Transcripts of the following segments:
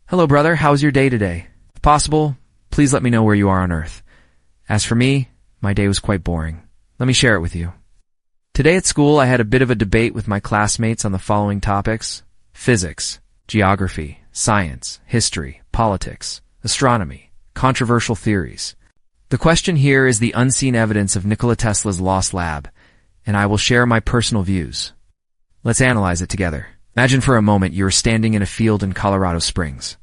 Hello, brother. How's your day today? If possible, please let me know where you are on Earth. As for me, my day was quite boring. Let me share it with you. Today at school, I had a bit of a debate with my classmates on the following topics: physics, geography, science, history, politics, astronomy, controversial theories. The question here is the unseen evidence of Nikola Tesla's lost lab, and I will share my personal views. Let's analyze it together. Imagine for a moment you are standing in a field in Colorado Springs.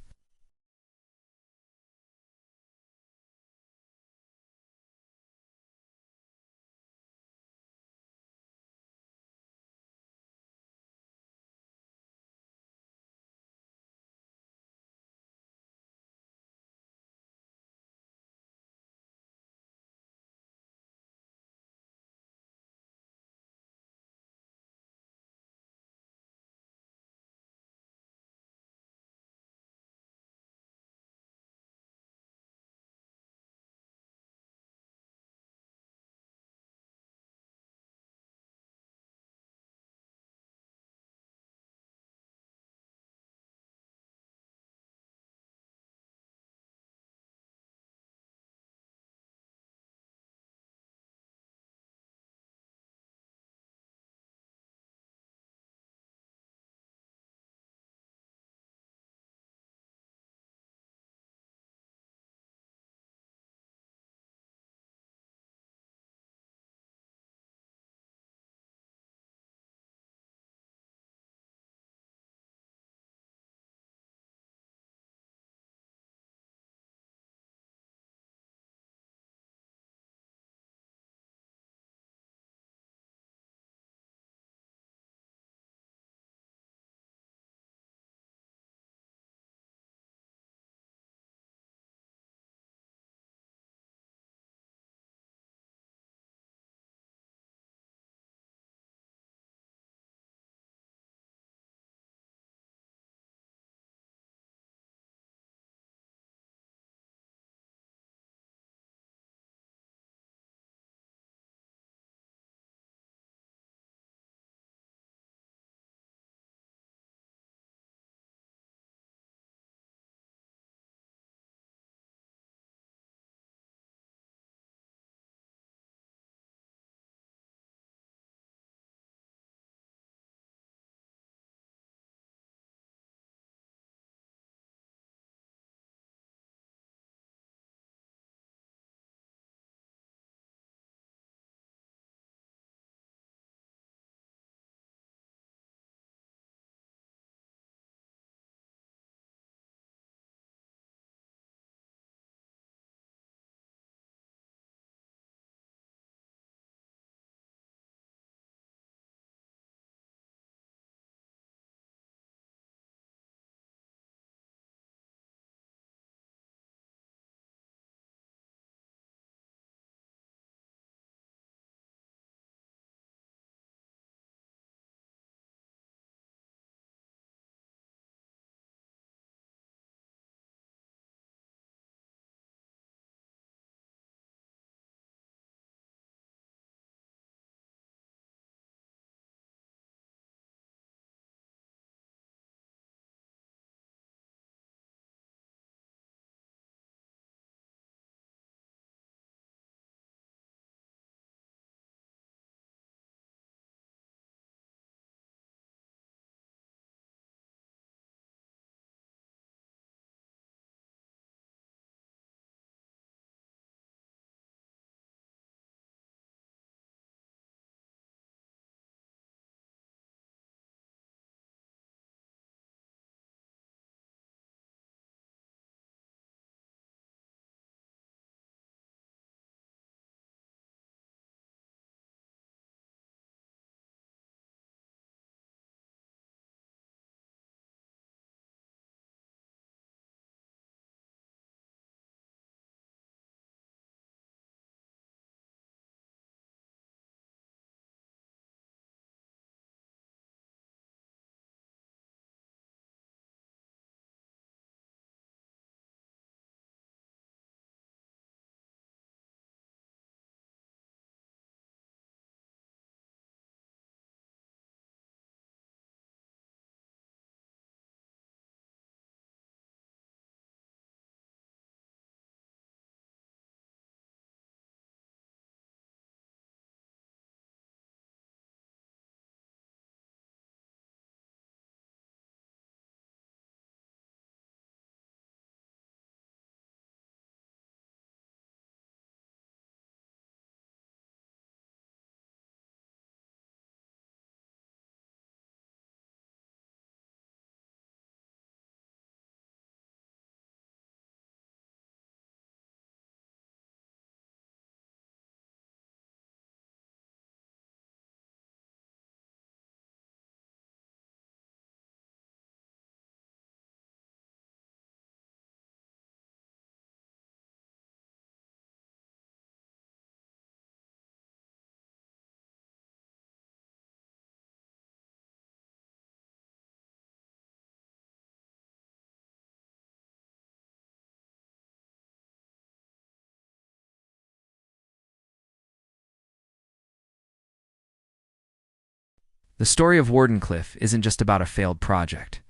The story of Wardenclyffe isn't just about a failed project.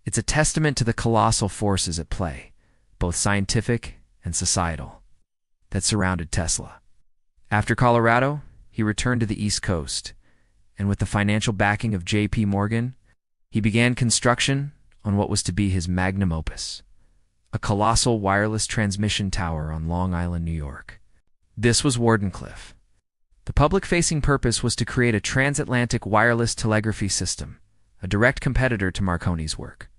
It's a testament to the colossal forces at play, both scientific and societal, that surrounded Tesla. After Colorado, he returned to the East Coast, and with the financial backing of J.P. Morgan, he began construction on what was to be his magnum opus, a colossal wireless transmission tower on Long Island, New York. This was Wardenclyffe. The public-facing purpose was to create a transatlantic wireless telegraphy system, a direct competitor to Marconi's work.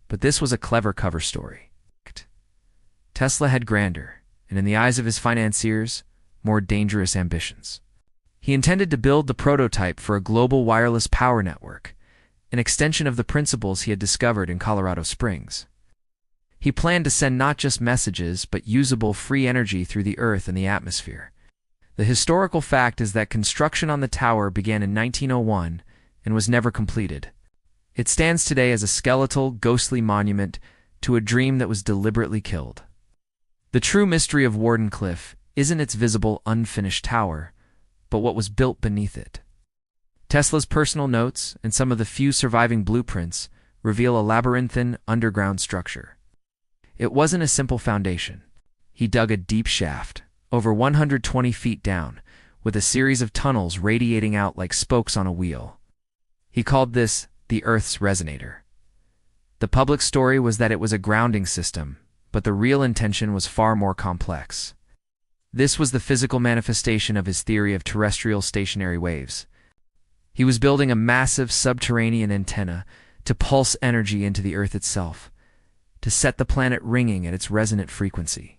But this was a clever cover story. Tesla had grander, and in the eyes of his financiers, more dangerous ambitions. He intended to build the prototype for a global wireless power network, an extension of the principles he had discovered in Colorado Springs. He planned to send not just messages, but usable free energy through the Earth and the atmosphere. The historical fact is that construction on the tower began in 1901 and was never completed. It stands today as a skeletal, ghostly monument to a dream that was deliberately killed. The true mystery of Wardenclyffe isn't its visible, unfinished tower, but what was built beneath it. Tesla's personal notes and some of the few surviving blueprints reveal a labyrinthine underground structure. It wasn't a simple foundation. He dug a deep shaft, over 120 feet down, with a series of tunnels radiating out like spokes on a wheel. He called this the Earth's resonator. The public story was that it was a grounding system, but the real intention was far more complex. This was the physical manifestation of his theory of terrestrial stationary waves. He was building a massive subterranean antenna to pulse energy into the Earth itself, to set the planet ringing at its resonant frequency.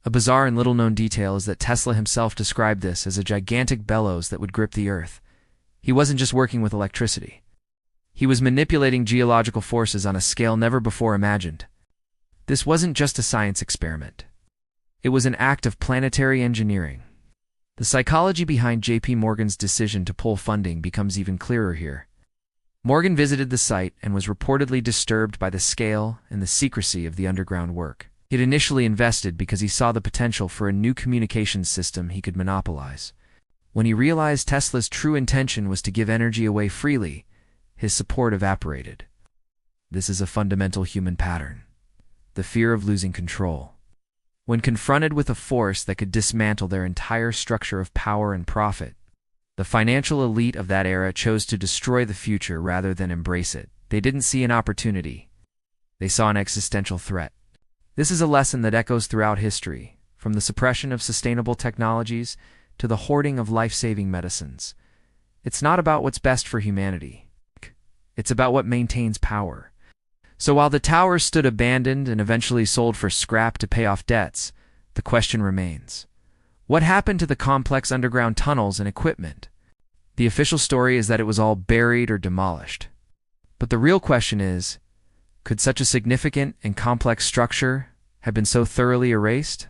A bizarre and little-known detail is that Tesla himself described this as a gigantic bellows that would grip the Earth. He wasn't just working with electricity. He was manipulating geological forces on a scale never before imagined. This wasn't just a science experiment. It was an act of planetary engineering. The psychology behind J.P. Morgan's decision to pull funding becomes even clearer here. Morgan visited the site and was reportedly disturbed by the scale and the secrecy of the underground work. He had initially invested because he saw the potential for a new communications system he could monopolize. When he realized Tesla's true intention was to give energy away freely, his support evaporated. This is a fundamental human pattern: the fear of losing control. When confronted with a force that could dismantle their entire structure of power and profit, the financial elite of that era chose to destroy the future rather than embrace it. They didn't see an opportunity. They saw an existential threat. This is a lesson that echoes throughout history, from the suppression of sustainable technologies to the hoarding of life-saving medicines. It's not about what's best for humanity. It's about what maintains power. So while the towers stood abandoned and eventually sold for scrap to pay off debts, the question remains: what happened to the complex underground tunnels and equipment? The official story is that it was all buried or demolished. But the real question is, could such a significant and complex structure have been so thoroughly erased?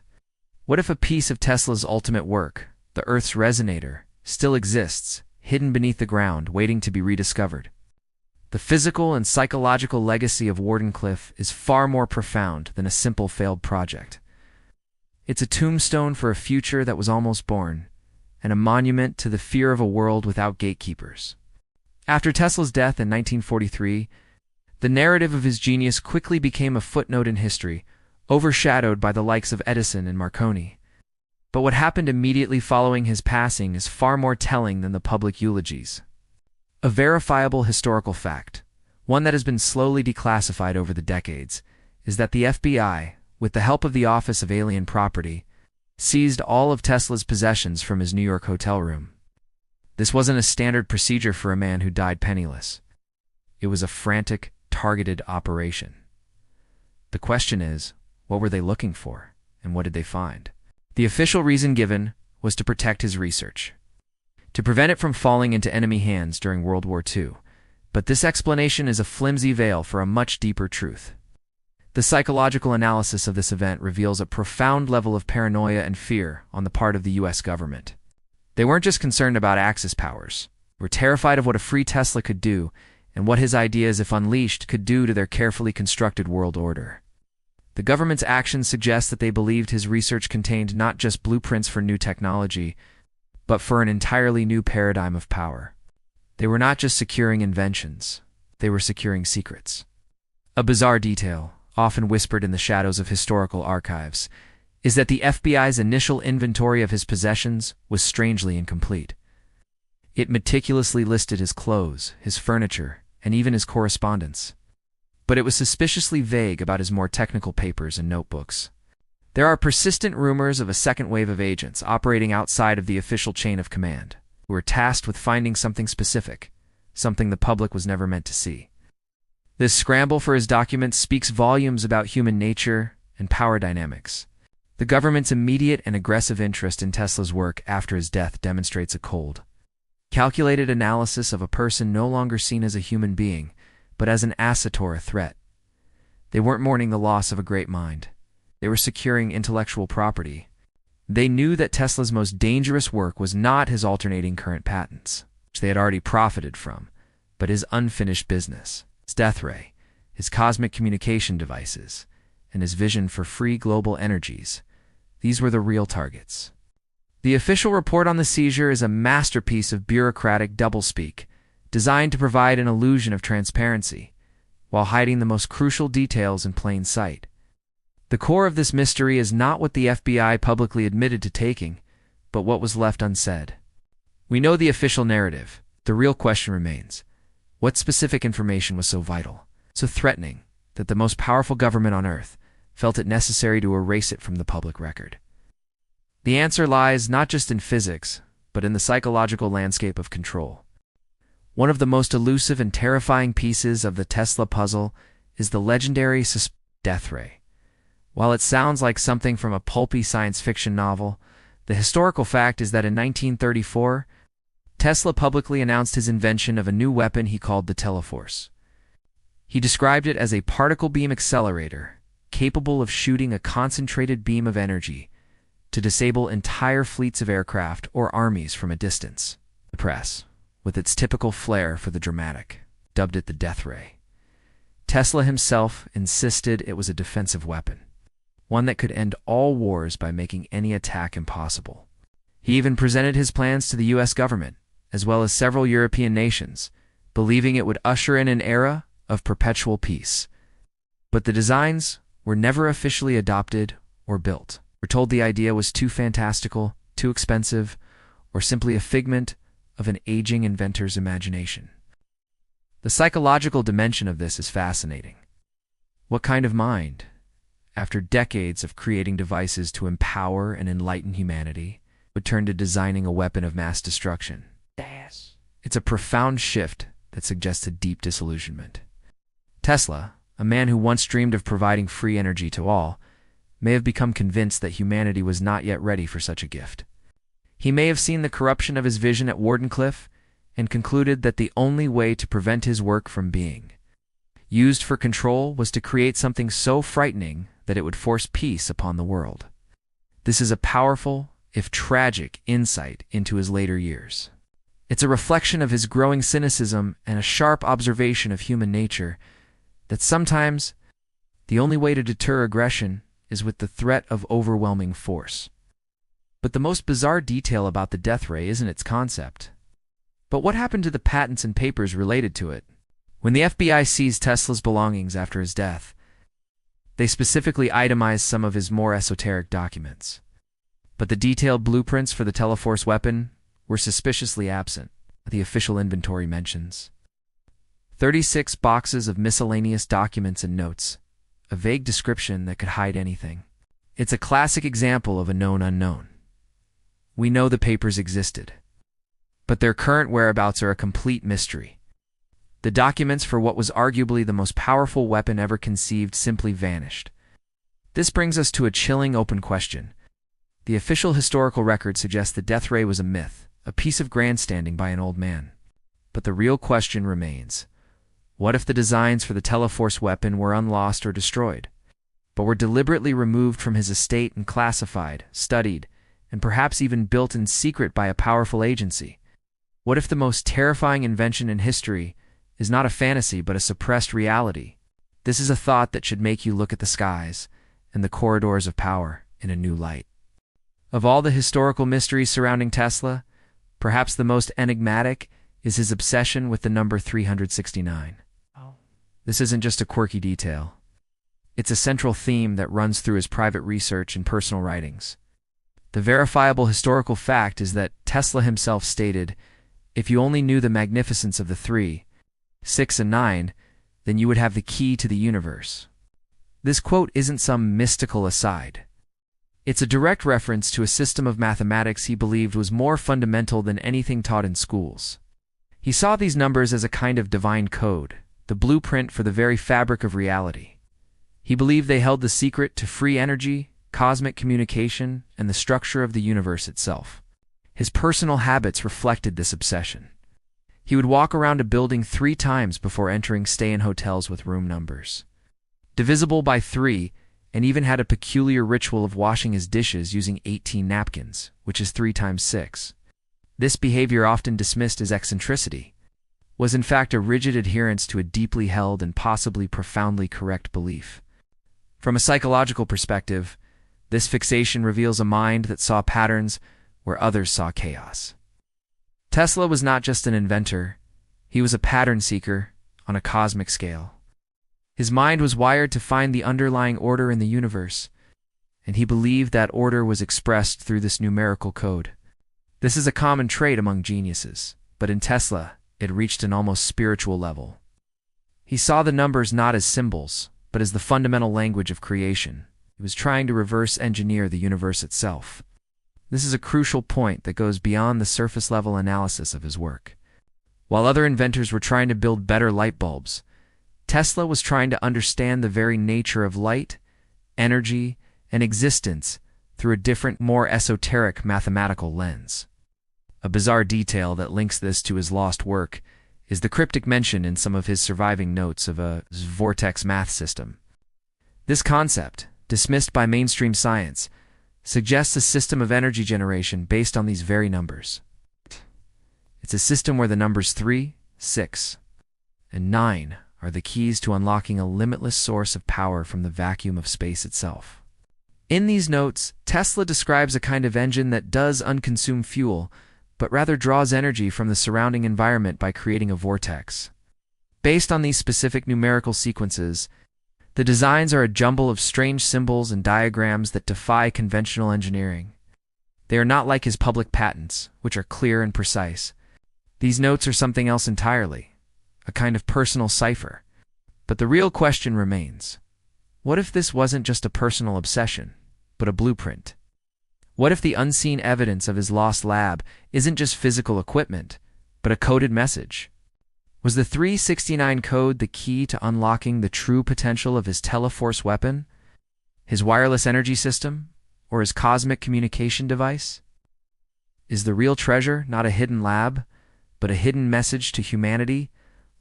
What if a piece of Tesla's ultimate work, the Earth's resonator, still exists, hidden beneath the ground, waiting to be rediscovered? The physical and psychological legacy of Wardenclyffe is far more profound than a simple failed project. It's a tombstone for a future that was almost born, and a monument to the fear of a world without gatekeepers. After Tesla's death in 1943, the narrative of his genius quickly became a footnote in history, overshadowed by the likes of Edison and Marconi. But what happened immediately following his passing is far more telling than the public eulogies. A verifiable historical fact, one that has been slowly declassified over the decades, is that the FBI, with the help of the Office of Alien Property, seized all of Tesla's possessions from his New York hotel room. This wasn't a standard procedure for a man who died penniless. It was a frantic, targeted operation. The question is, what were they looking for, and what did they find? The official reason given was to protect his research, to prevent it from falling into enemy hands during World War II. But this explanation is a flimsy veil for a much deeper truth. The psychological analysis of this event reveals a profound level of paranoia and fear on the part of the U.S. government. They weren't just concerned about Axis powers. They were terrified of what a free Tesla could do and what his ideas, if unleashed, could do to their carefully constructed world order. The government's actions suggest that they believed his research contained not just blueprints for new technology, but for an entirely new paradigm of power. They were not just securing inventions, they were securing secrets. A bizarre detail, often whispered in the shadows of historical archives, is that the FBI's initial inventory of his possessions was strangely incomplete. It meticulously listed his clothes, his furniture, and even his correspondence. But it was suspiciously vague about his more technical papers and notebooks. There are persistent rumors of a second wave of agents operating outside of the official chain of command, who were tasked with finding something specific, something the public was never meant to see. This scramble for his documents speaks volumes about human nature and power dynamics. The government's immediate and aggressive interest in Tesla's work after his death demonstrates a cold, calculated analysis of a person no longer seen as a human being, but as an asset or a threat. They weren't mourning the loss of a great mind. They were securing intellectual property. They knew that Tesla's most dangerous work was not his alternating current patents, which they had already profited from, but his unfinished business, his death ray, his cosmic communication devices, and his vision for free global energies. These were the real targets. The official report on the seizure is a masterpiece of bureaucratic doublespeak, designed to provide an illusion of transparency, while hiding the most crucial details in plain sight. The core of this mystery is not what the FBI publicly admitted to taking, but what was left unsaid. We know the official narrative. The real question remains: what specific information was so vital, so threatening, that the most powerful government on Earth felt it necessary to erase it from the public record? The answer lies not just in physics, but in the psychological landscape of control. One of the most elusive and terrifying pieces of the Tesla puzzle is the legendary death ray. While it sounds like something from a pulpy science fiction novel, the historical fact is that in 1934, Tesla publicly announced his invention of a new weapon he called the Teleforce. He described it as a particle beam accelerator, capable of shooting a concentrated beam of energy to disable entire fleets of aircraft or armies from a distance. The press, with its typical flair for the dramatic, dubbed it the death ray. Tesla himself insisted it was a defensive weapon, one that could end all wars by making any attack impossible. He even presented his plans to the U.S. government, as well as several European nations, believing it would usher in an era of perpetual peace. But the designs were never officially adopted or built. We're told the idea was too fantastical, too expensive, or simply a figment of an aging inventor's imagination. The psychological dimension of this is fascinating. What kind of mind, after decades of creating devices to empower and enlighten humanity, would turn to designing a weapon of mass destruction? It's a profound shift that suggests a deep disillusionment. Tesla, a man who once dreamed of providing free energy to all, may have become convinced that humanity was not yet ready for such a gift. He may have seen the corruption of his vision at Wardenclyffe and concluded that the only way to prevent his work from being used for control was to create something so frightening that it would force peace upon the world. This is a powerful, if tragic, insight into his later years. It's a reflection of his growing cynicism and a sharp observation of human nature that sometimes the only way to deter aggression is with the threat of overwhelming force. But the most bizarre detail about the death ray isn't its concept, but what happened to the patents and papers related to it. When the FBI seized Tesla's belongings after his death, they specifically itemized some of his more esoteric documents. But the detailed blueprints for the Teleforce weapon were suspiciously absent, the official inventory mentions. 36 boxes of miscellaneous documents and notes, a vague description that could hide anything. It's a classic example of a known unknown. We know the papers existed, but their current whereabouts are a complete mystery. The documents for what was arguably the most powerful weapon ever conceived simply vanished. This brings us to a chilling open question. The official historical record suggests the death ray was a myth, a piece of grandstanding by an old man. But the real question remains: what if the designs for the Teleforce weapon were unlost or destroyed, but were deliberately removed from his estate and classified, studied, and perhaps even built in secret by a powerful agency? What if the most terrifying invention in history is not a fantasy but a suppressed reality? This is a thought that should make you look at the skies and the corridors of power in a new light. Of all the historical mysteries surrounding Tesla, perhaps the most enigmatic is his obsession with the number 369. This isn't just a quirky detail. It's a central theme that runs through his private research and personal writings. The verifiable historical fact is that Tesla himself stated, "If you only knew the magnificence of the 3, 6, and 9, then you would have the key to the universe." This quote isn't some mystical aside. It's a direct reference to a system of mathematics he believed was more fundamental than anything taught in schools. He saw these numbers as a kind of divine code, the blueprint for the very fabric of reality. He believed they held the secret to free energy, cosmic communication, and the structure of the universe itself. His personal habits reflected this obsession. He would walk around a building 3 times before entering stay-in hotels with room numbers, divisible by 3, and even had a peculiar ritual of washing his dishes using 18 napkins, which is 3 times 6. This behavior, often dismissed as eccentricity, was in fact a rigid adherence to a deeply held and possibly profoundly correct belief. From a psychological perspective, this fixation reveals a mind that saw patterns where others saw chaos. Tesla was not just an inventor, he was a pattern seeker on a cosmic scale. His mind was wired to find the underlying order in the universe, and he believed that order was expressed through this numerical code. This is a common trait among geniuses, but in Tesla, it reached an almost spiritual level. He saw the numbers not as symbols, but as the fundamental language of creation. He was trying to reverse engineer the universe itself. This is a crucial point that goes beyond the surface-level analysis of his work. While other inventors were trying to build better light bulbs, Tesla was trying to understand the very nature of light, energy, and existence through a different, more esoteric mathematical lens. A bizarre detail that links this to his lost work is the cryptic mention in some of his surviving notes of a vortex math system. This concept, dismissed by mainstream science, suggests a system of energy generation based on these very numbers. It's a system where the numbers 3, 6, and 9 are the keys to unlocking a limitless source of power from the vacuum of space itself. In these notes, Tesla describes a kind of engine that does unconsume fuel, but rather draws energy from the surrounding environment by creating a vortex. Based on these specific numerical sequences, the designs are a jumble of strange symbols and diagrams that defy conventional engineering. They are not like his public patents, which are clear and precise. These notes are something else entirely, a kind of personal cipher. But the real question remains, what if this wasn't just a personal obsession, but a blueprint? What if the unseen evidence of his lost lab isn't just physical equipment, but a coded message? Was the 369 code the key to unlocking the true potential of his Teleforce weapon, his wireless energy system, or his cosmic communication device? Is the real treasure not a hidden lab, but a hidden message to humanity,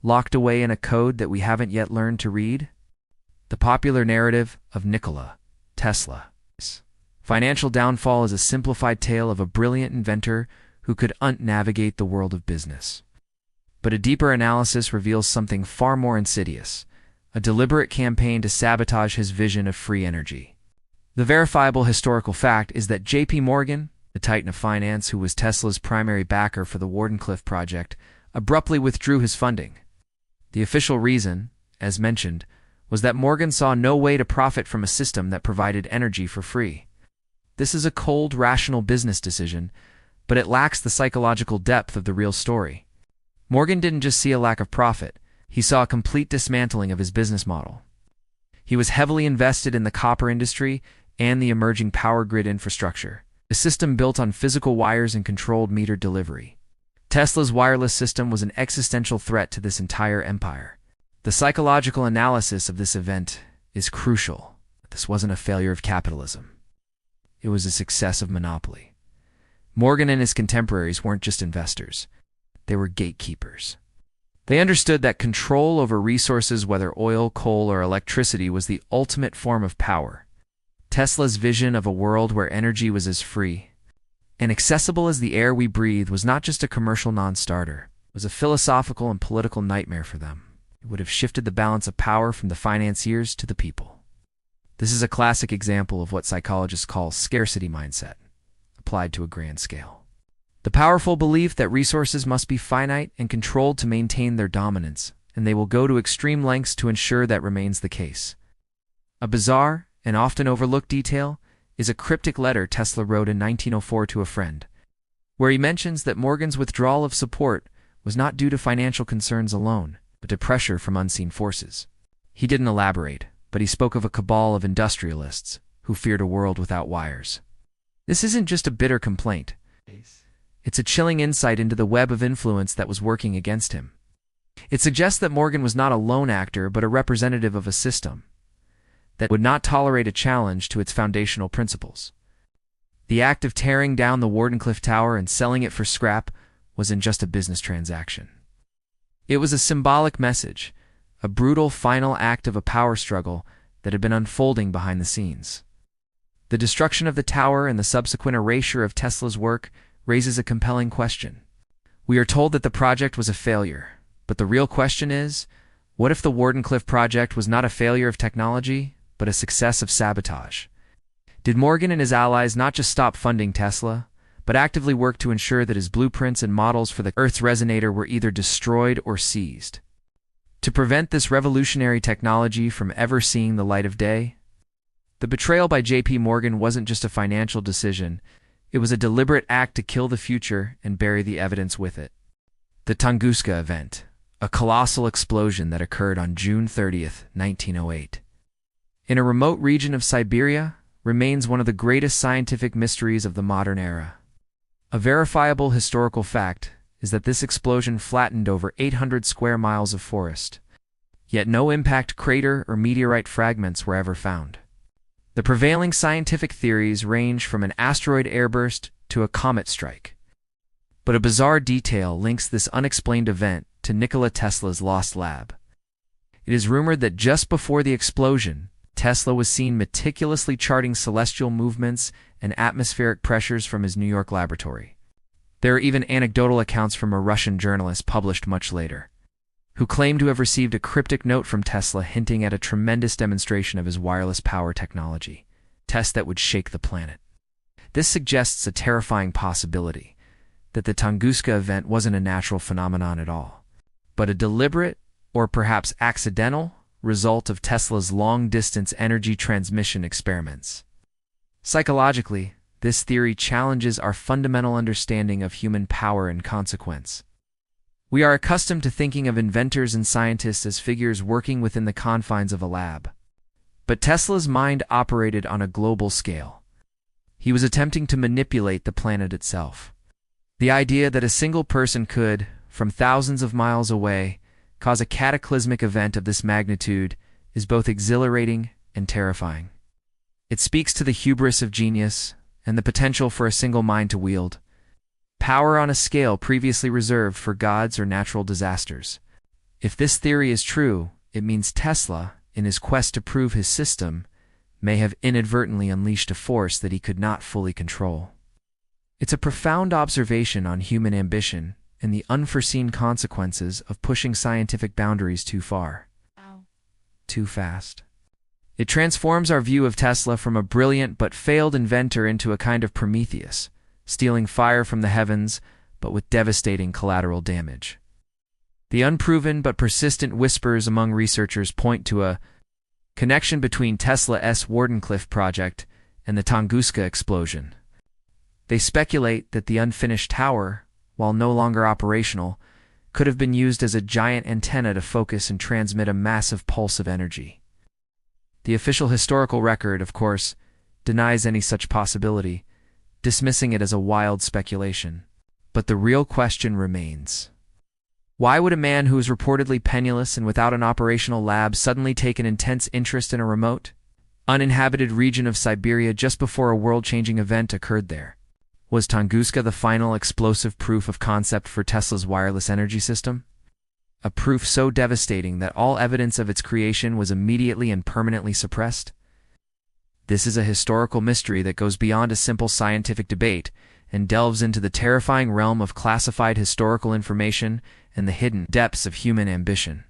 locked away in a code that we haven't yet learned to read? The popular narrative of Nikola Tesla. Financial downfall is a simplified tale of a brilliant inventor who could navigate the world of business. But a deeper analysis reveals something far more insidious, a deliberate campaign to sabotage his vision of free energy. The verifiable historical fact is that J.P. Morgan, the titan of finance who was Tesla's primary backer for the Wardenclyffe project, abruptly withdrew his funding. The official reason, as mentioned, was that Morgan saw no way to profit from a system that provided energy for free. This is a cold, rational business decision, but it lacks the psychological depth of the real story. Morgan didn't just see a lack of profit, he saw a complete dismantling of his business model. He was heavily invested in the copper industry and the emerging power grid infrastructure, a system built on physical wires and controlled metered delivery. Tesla's wireless system was an existential threat to this entire empire. The psychological analysis of this event is crucial. This wasn't a failure of capitalism. It was a success of monopoly. Morgan and his contemporaries weren't just investors. They were gatekeepers. They understood that control over resources, whether oil, coal, or electricity, was the ultimate form of power. Tesla's vision of a world where energy was as free and accessible as the air we breathe was not just a commercial non-starter. It was a philosophical and political nightmare for them. It would have shifted the balance of power from the financiers to the people. This is a classic example of what psychologists call scarcity mindset, applied to a grand scale. The powerful belief that resources must be finite and controlled to maintain their dominance, and they will go to extreme lengths to ensure that remains the case. A bizarre and often overlooked detail is a cryptic letter Tesla wrote in 1904 to a friend, where he mentions that Morgan's withdrawal of support was not due to financial concerns alone, but to pressure from unseen forces. He didn't elaborate, but he spoke of a cabal of industrialists who feared a world without wires. This isn't just a bitter complaint. It's a chilling insight into the web of influence that was working against him. It suggests that Morgan was not a lone actor but a representative of a system that would not tolerate a challenge to its foundational principles. The act of tearing down the Wardenclyffe Tower and selling it for scrap wasn't just a business transaction. It was a symbolic message, a brutal final act of a power struggle that had been unfolding behind the scenes. The destruction of the tower and the subsequent erasure of Tesla's work raises a compelling question. We are told that the project was a failure, but the real question is, what if the Wardenclyffe project was not a failure of technology, but a success of sabotage? Did Morgan and his allies not just stop funding Tesla, but actively work to ensure that his blueprints and models for the Earth's resonator were either destroyed or seized, to prevent this revolutionary technology from ever seeing the light of day? The betrayal by J.P. Morgan wasn't just a financial decision, it was a deliberate act to kill the future and bury the evidence with it. The Tunguska Event, a colossal explosion that occurred on June 30th, 1908. In a remote region of Siberia, remains one of the greatest scientific mysteries of the modern era. A verifiable historical fact is that this explosion flattened over 800 square miles of forest, yet no impact crater or meteorite fragments were ever found. The prevailing scientific theories range from an asteroid airburst to a comet strike. But a bizarre detail links this unexplained event to Nikola Tesla's lost lab. It is rumored that just before the explosion, Tesla was seen meticulously charting celestial movements and atmospheric pressures from his New York laboratory. There are even anecdotal accounts from a Russian journalist published much later, who claimed to have received a cryptic note from Tesla hinting at a tremendous demonstration of his wireless power technology, test that would shake the planet. This suggests a terrifying possibility, that the Tunguska event wasn't a natural phenomenon at all, but a deliberate, or perhaps accidental, result of Tesla's long-distance energy transmission experiments. Psychologically, this theory challenges our fundamental understanding of human power and consequence. We are accustomed to thinking of inventors and scientists as figures working within the confines of a lab. But Tesla's mind operated on a global scale. He was attempting to manipulate the planet itself. The idea that a single person could, from thousands of miles away, cause a cataclysmic event of this magnitude is both exhilarating and terrifying. It speaks to the hubris of genius and the potential for a single mind to wield power on a scale previously reserved for gods or natural disasters. If this theory is true, it means Tesla, in his quest to prove his system, may have inadvertently unleashed a force that he could not fully control. It's a profound observation on human ambition and the unforeseen consequences of pushing scientific boundaries too far. Too fast. It transforms our view of Tesla from a brilliant but failed inventor into a kind of Prometheus, stealing fire from the heavens, but with devastating collateral damage. The unproven but persistent whispers among researchers point to a connection between Tesla's Wardenclyffe project and the Tunguska explosion. They speculate that the unfinished tower, while no longer operational, could have been used as a giant antenna to focus and transmit a massive pulse of energy. The official historical record, of course, denies any such possibility, dismissing it as a wild speculation. But the real question remains. Why would a man who is reportedly penniless and without an operational lab suddenly take an intense interest in a remote, uninhabited region of Siberia just before a world-changing event occurred there? Was Tunguska the final explosive proof of concept for Tesla's wireless energy system? A proof so devastating that all evidence of its creation was immediately and permanently suppressed? This is a historical mystery that goes beyond a simple scientific debate and delves into the terrifying realm of classified historical information and the hidden depths of human ambition.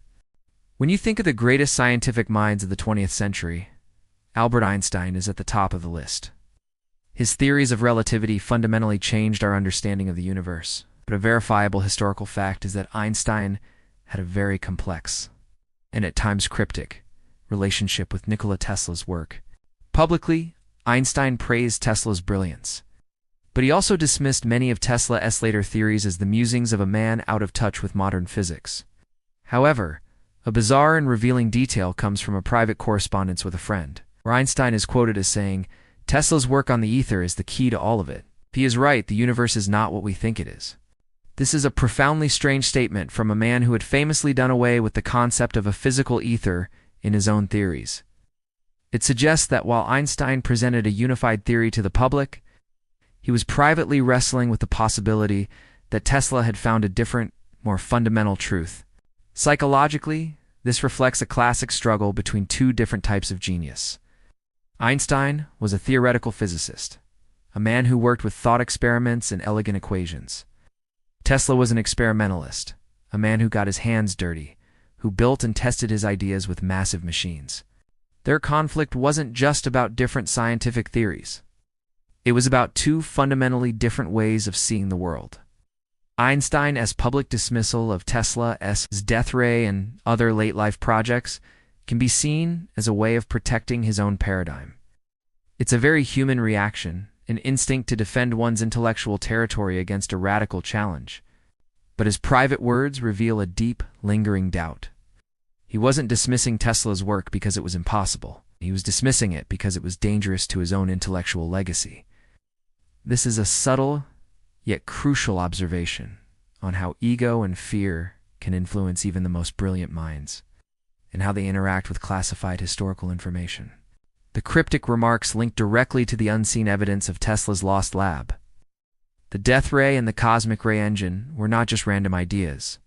When you think of the greatest scientific minds of the 20th century, Albert Einstein is at the top of the list. His theories of relativity fundamentally changed our understanding of the universe. But a verifiable historical fact is that Einstein had a very complex, and at times cryptic, relationship with Nikola Tesla's work. Publicly, Einstein praised Tesla's brilliance, but he also dismissed many of Tesla's later theories as the musings of a man out of touch with modern physics. However, a bizarre and revealing detail comes from a private correspondence with a friend, where Einstein is quoted as saying, "Tesla's work on the ether is the key to all of it. If he is right, the universe is not what we think it is." This is a profoundly strange statement from a man who had famously done away with the concept of a physical ether in his own theories. It suggests that while Einstein presented a unified theory to the public, he was privately wrestling with the possibility that Tesla had found a different, more fundamental truth. Psychologically, this reflects a classic struggle between two different types of genius. Einstein was a theoretical physicist, a man who worked with thought experiments and elegant equations. Tesla was an experimentalist, a man who got his hands dirty, who built and tested his ideas with massive machines. Their conflict wasn't just about different scientific theories. It was about two fundamentally different ways of seeing the world. Einstein's public dismissal of Tesla's death ray and other late-life projects can be seen as a way of protecting his own paradigm. It's a very human reaction, an instinct to defend one's intellectual territory against a radical challenge. But his private words reveal a deep, lingering doubt. He wasn't dismissing Tesla's work because it was impossible. He was dismissing it because it was dangerous to his own intellectual legacy. This is a subtle, yet crucial observation on how ego and fear can influence even the most brilliant minds, and how they interact with classified historical information. The cryptic remarks link directly to the unseen evidence of Tesla's lost lab. The death ray and the cosmic ray engine were not just random ideas.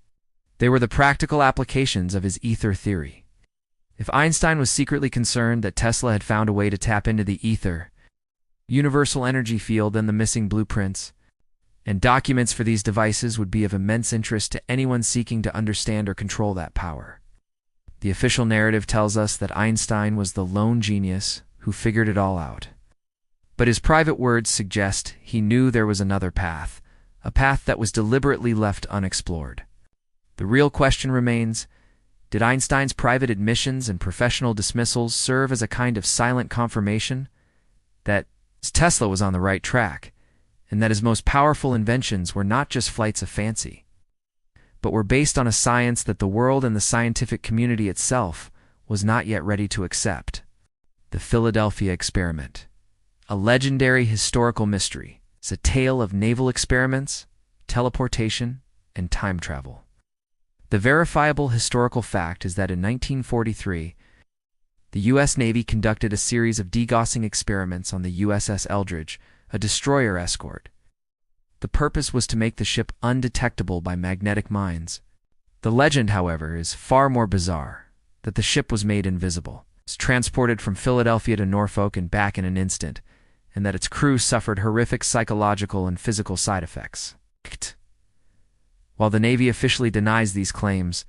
They were the practical applications of his ether theory. If Einstein was secretly concerned that Tesla had found a way to tap into the ether, universal energy field, then the missing blueprints and documents for these devices would be of immense interest to anyone seeking to understand or control that power. The official narrative tells us that Einstein was the lone genius who figured it all out. But his private words suggest he knew there was another path, a path that was deliberately left unexplored. The real question remains, did Einstein's private admissions and professional dismissals serve as a kind of silent confirmation that Tesla was on the right track, and that his most powerful inventions were not just flights of fancy, but were based on a science that the world and the scientific community itself was not yet ready to accept? The Philadelphia Experiment, a legendary historical mystery. It's a tale of naval experiments, teleportation, and time travel. The verifiable historical fact is that in 1943, the U.S. Navy conducted a series of degaussing experiments on the USS Eldridge, a destroyer escort. The purpose was to make the ship undetectable by magnetic mines. The legend, however, is far more bizarre, that the ship was made invisible. It's transported from Philadelphia to Norfolk and back in an instant, and that its crew suffered horrific psychological and physical side effects. While the Navy officially denies these claims,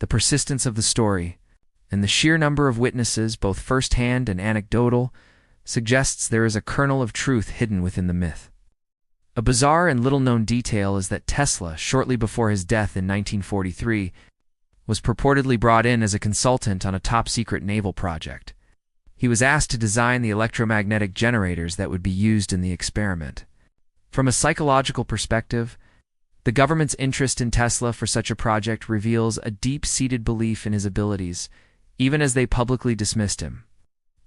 the persistence of the story and the sheer number of witnesses, both first-hand and anecdotal, suggests there is a kernel of truth hidden within the myth. A bizarre and little-known detail is that Tesla, shortly before his death in 1943, was purportedly brought in as a consultant on a top-secret naval project. He was asked to design the electromagnetic generators that would be used in the experiment. From a psychological perspective, the government's interest in Tesla for such a project reveals a deep-seated belief in his abilities, even as they publicly dismissed him.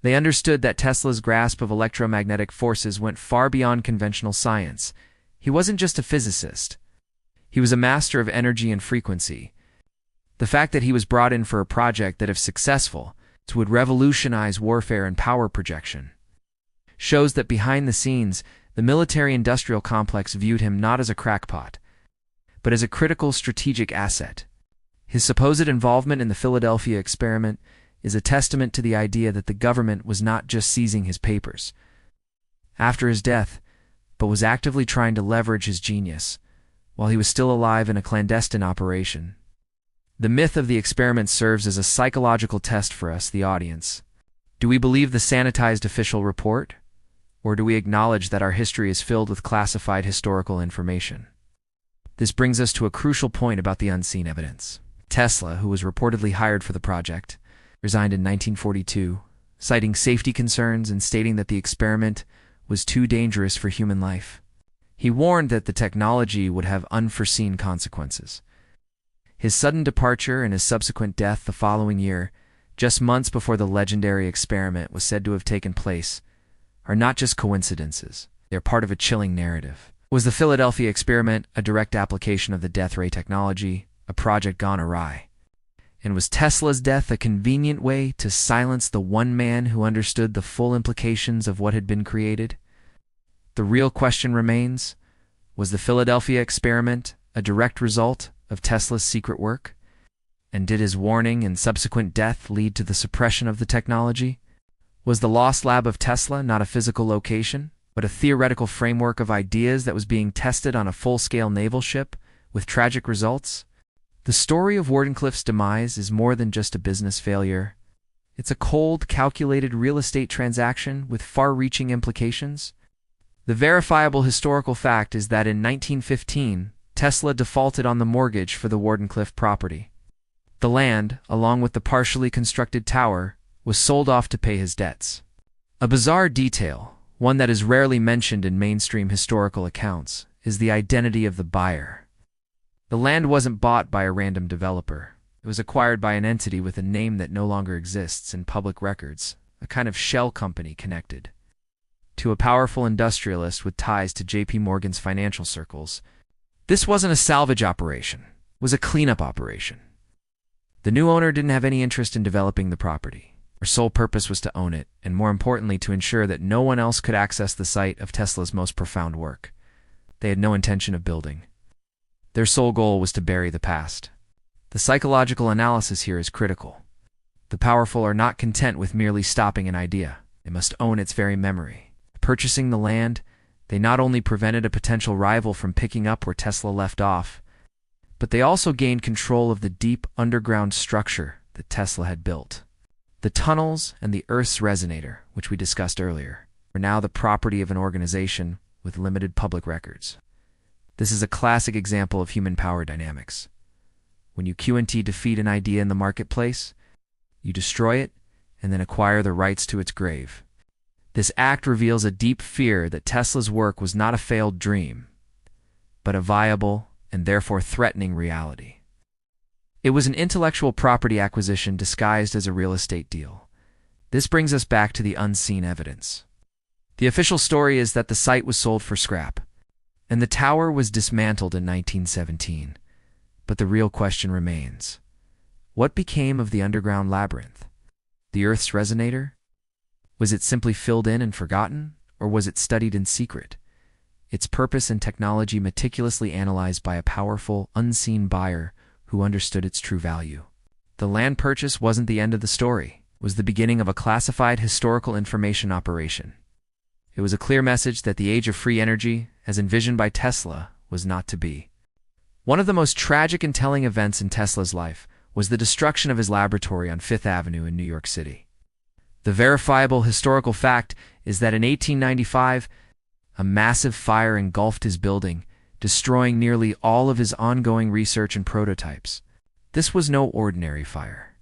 They understood that Tesla's grasp of electromagnetic forces went far beyond conventional science. He wasn't just a physicist. He was a master of energy and frequency. The fact that he was brought in for a project that, if successful, would revolutionize warfare and power projection shows that behind the scenes, the military-industrial complex viewed him not as a crackpot, but as a critical strategic asset. His supposed involvement in the Philadelphia experiment is a testament to the idea that the government was not just seizing his papers after his death, but was actively trying to leverage his genius while he was still alive in a clandestine operation. The myth of the experiment serves as a psychological test for us, the audience. Do we believe the sanitized official report? Or do we acknowledge that our history is filled with classified historical information? This brings us to a crucial point about the unseen evidence. Tesla, who was reportedly hired for the project, resigned in 1942, citing safety concerns and stating that the experiment was too dangerous for human life. He warned that the technology would have unforeseen consequences. His sudden departure and his subsequent death the following year, just months before the legendary experiment was said to have taken place, are not just coincidences. They are part of a chilling narrative. Was the Philadelphia experiment a direct application of the death ray technology, a project gone awry? And was Tesla's death a convenient way to silence the one man who understood the full implications of what had been created? The real question remains, was the Philadelphia experiment a direct result of Tesla's secret work? And did his warning and subsequent death lead to the suppression of the technology? Was the lost lab of Tesla not a physical location, but a theoretical framework of ideas that was being tested on a full-scale naval ship, with tragic results? The story of Wardenclyffe's demise is more than just a business failure. It's a cold, calculated real estate transaction with far-reaching implications. The verifiable historical fact is that in 1915, Tesla defaulted on the mortgage for the Wardenclyffe property. The land, along with the partially constructed tower, was sold off to pay his debts. A bizarre detail, one that is rarely mentioned in mainstream historical accounts, is the identity of the buyer. The land wasn't bought by a random developer. It was acquired by an entity with a name that no longer exists in public records, a kind of shell company connected to a powerful industrialist with ties to J.P. Morgan's financial circles. This wasn't a salvage operation. It was a cleanup operation. The new owner didn't have any interest in developing the property. Their sole purpose was to own it, and more importantly, to ensure that no one else could access the site of Tesla's most profound work. They had no intention of building. Their sole goal was to bury the past. The psychological analysis here is critical. The powerful are not content with merely stopping an idea. They must own its very memory. Purchasing the land, they not only prevented a potential rival from picking up where Tesla left off, but they also gained control of the deep underground structure that Tesla had built. The tunnels and the Earth's resonator, which we discussed earlier, are now the property of an organization with limited public records. This is a classic example of human power dynamics. When you Q&T defeat an idea in the marketplace, you destroy it and then acquire the rights to its grave. This act reveals a deep fear that Tesla's work was not a failed dream, but a viable and therefore threatening reality. It was an intellectual property acquisition disguised as a real estate deal. This brings us back to the unseen evidence. The official story is that the site was sold for scrap, and the tower was dismantled in 1917. But the real question remains. What became of the underground labyrinth? The Earth's resonator? Was it simply filled in and forgotten, or was it studied in secret? Its purpose and technology meticulously analyzed by a powerful, unseen buyer who understood its true value. The land purchase wasn't the end of the story. It was the beginning of a classified historical information operation. It was a clear message that the age of free energy, as envisioned by Tesla, was not to be. One of the most tragic and telling events in Tesla's life was the destruction of his laboratory on Fifth Avenue in New York City. The verifiable historical fact is that in 1895, a massive fire engulfed his building, destroying nearly all of his ongoing research and prototypes. This was no ordinary fire.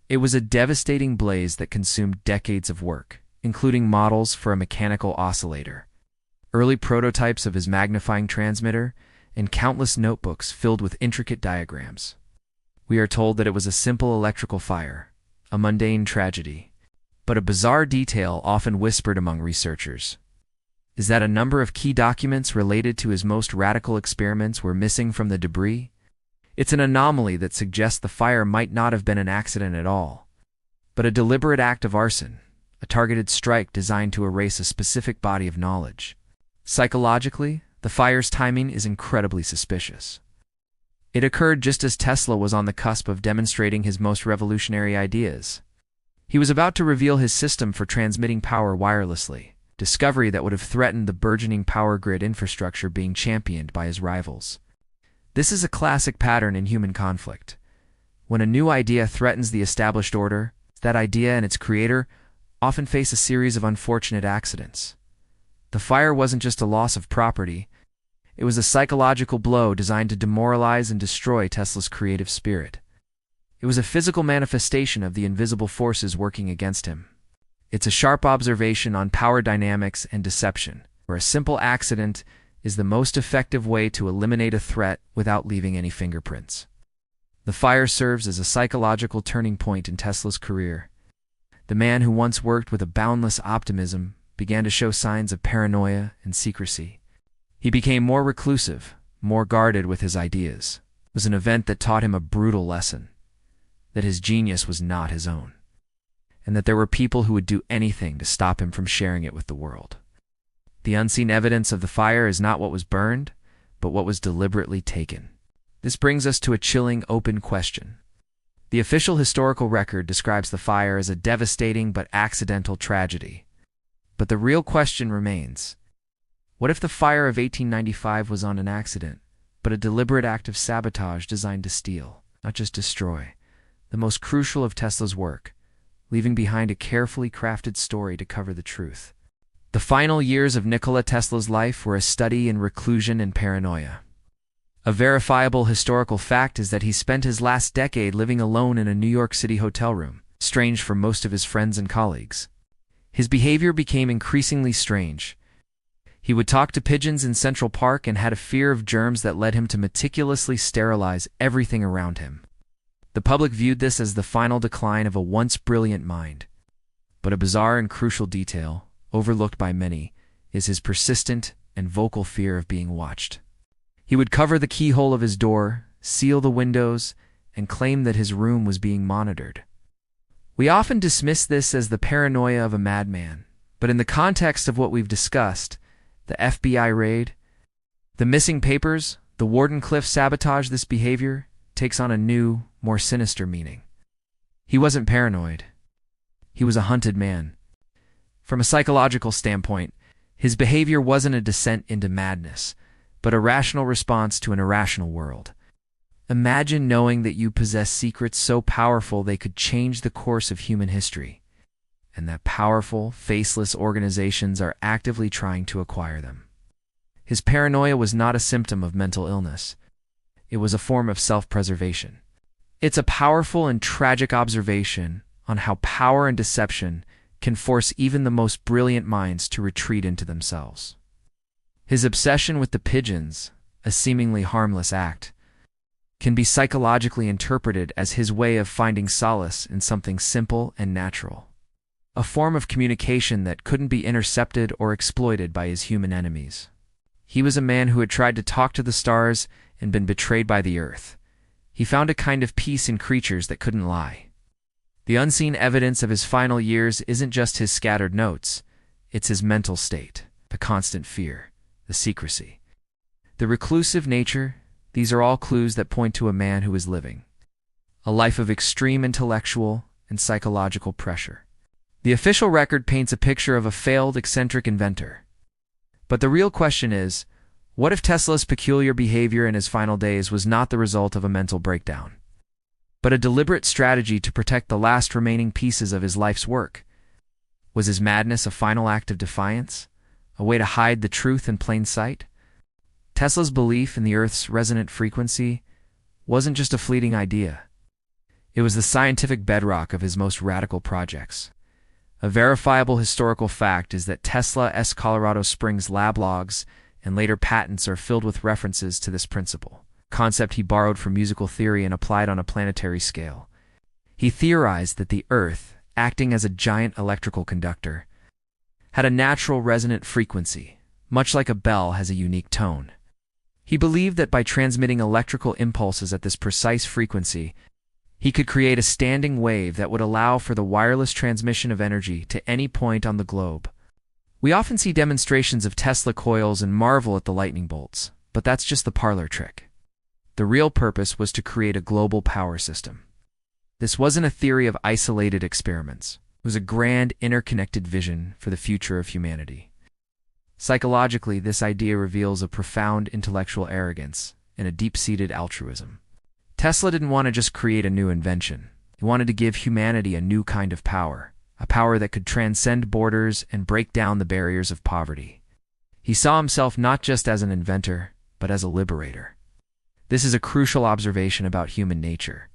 It was a devastating blaze that consumed decades of work, including models for a mechanical oscillator, early prototypes of his magnifying transmitter, and countless notebooks filled with intricate diagrams. We are told that it was a simple electrical fire, a mundane tragedy, but a bizarre detail often whispered among researchers is that a number of key documents related to his most radical experiments were missing from the debris. It's an anomaly that suggests the fire might not have been an accident at all, but a deliberate act of arson, a targeted strike designed to erase a specific body of knowledge. Psychologically, the fire's timing is incredibly suspicious. It occurred just as Tesla was on the cusp of demonstrating his most revolutionary ideas. He was about to reveal his system for transmitting power wirelessly, discovery that would have threatened the burgeoning power grid infrastructure being championed by his rivals. This is a classic pattern in human conflict. When a new idea threatens the established order, that idea and its creator often face a series of unfortunate accidents. The fire wasn't just a loss of property, it was a psychological blow designed to demoralize and destroy Tesla's creative spirit. It was a physical manifestation of the invisible forces working against him. It's a sharp observation on power dynamics and deception, where a simple accident is the most effective way to eliminate a threat without leaving any fingerprints. The fire serves as a psychological turning point in Tesla's career. The man who once worked with a boundless optimism began to show signs of paranoia and secrecy. He became more reclusive, more guarded with his ideas. It was an event that taught him a brutal lesson, that his genius was not his own, and that there were people who would do anything to stop him from sharing it with the world. The unseen evidence of the fire is not what was burned, but what was deliberately taken. This brings us to a chilling, open question. The official historical record describes the fire as a devastating but accidental tragedy. But the real question remains, what if the fire of 1895 was not an accident, but a deliberate act of sabotage designed to steal, not just destroy, the most crucial of Tesla's work, leaving behind a carefully crafted story to cover the truth? The final years of Nikola Tesla's life were a study in reclusion and paranoia. A verifiable historical fact is that he spent his last decade living alone in a New York City hotel room, strange for most of his friends and colleagues. His behavior became increasingly strange. He would talk to pigeons in Central Park and had a fear of germs that led him to meticulously sterilize everything around him. The public viewed this as the final decline of a once brilliant mind. But a bizarre and crucial detail, overlooked by many, is his persistent and vocal fear of being watched. He would cover the keyhole of his door, seal the windows, and claim that his room was being monitored. We often dismiss this as the paranoia of a madman, but in the context of what we've discussed, the FBI raid, the missing papers, the Wardenclyffe sabotage, this behavior takes on a new, more sinister meaning. He wasn't paranoid. He was a hunted man. From a psychological standpoint, his behavior wasn't a descent into madness, but a rational response to an irrational world. Imagine knowing that you possess secrets so powerful they could change the course of human history, and that powerful, faceless organizations are actively trying to acquire them. His paranoia was not a symptom of mental illness. It was a form of self-preservation. It's a powerful and tragic observation on how power and deception can force even the most brilliant minds to retreat into themselves. His obsession with the pigeons, a seemingly harmless act, can be psychologically interpreted as his way of finding solace in something simple and natural, a form of communication that couldn't be intercepted or exploited by his human enemies. He was a man who had tried to talk to the stars and been betrayed by the earth. He found a kind of peace in creatures that couldn't lie. The unseen evidence of his final years isn't just his scattered notes, it's his mental state, the constant fear, the secrecy, the reclusive nature. These are all clues that point to a man who is living a life of extreme intellectual and psychological pressure. The official record paints a picture of a failed, eccentric inventor. But the real question is, what if Tesla's peculiar behavior in his final days was not the result of a mental breakdown, but a deliberate strategy to protect the last remaining pieces of his life's work? Was his madness a final act of defiance, a way to hide the truth in plain sight? Tesla's belief in the Earth's resonant frequency wasn't just a fleeting idea. It was the scientific bedrock of his most radical projects. A verifiable historical fact is that Tesla's Colorado Springs lab logs and later patents are filled with references to this principle, a concept he borrowed from musical theory and applied on a planetary scale. He theorized that the Earth, acting as a giant electrical conductor, had a natural resonant frequency, much like a bell has a unique tone. He believed that by transmitting electrical impulses at this precise frequency, he could create a standing wave that would allow for the wireless transmission of energy to any point on the globe. We often see demonstrations of Tesla coils and marvel at the lightning bolts, but that's just the parlor trick. The real purpose was to create a global power system. This wasn't a theory of isolated experiments. It was a grand, interconnected vision for the future of humanity. Psychologically, this idea reveals a profound intellectual arrogance and a deep-seated altruism. Tesla didn't want to just create a new invention. He wanted to give humanity a new kind of power, a power that could transcend borders and break down the barriers of poverty. He saw himself not just as an inventor, but as a liberator. This is a crucial observation about human nature.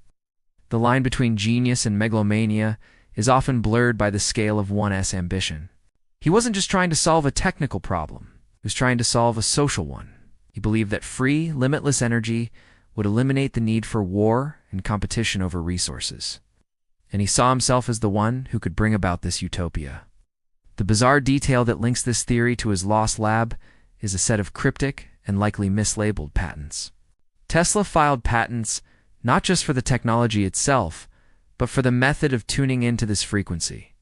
The line between genius and megalomania is often blurred by the scale of one's ambition. He wasn't just trying to solve a technical problem. He was trying to solve a social one. He believed that free, limitless energy would eliminate the need for war and competition over resources. And he saw himself as the one who could bring about this utopia. The bizarre detail that links this theory to his lost lab is a set of cryptic and likely mislabeled patents. Tesla filed patents not just for the technology itself, but for the method of tuning into this frequency.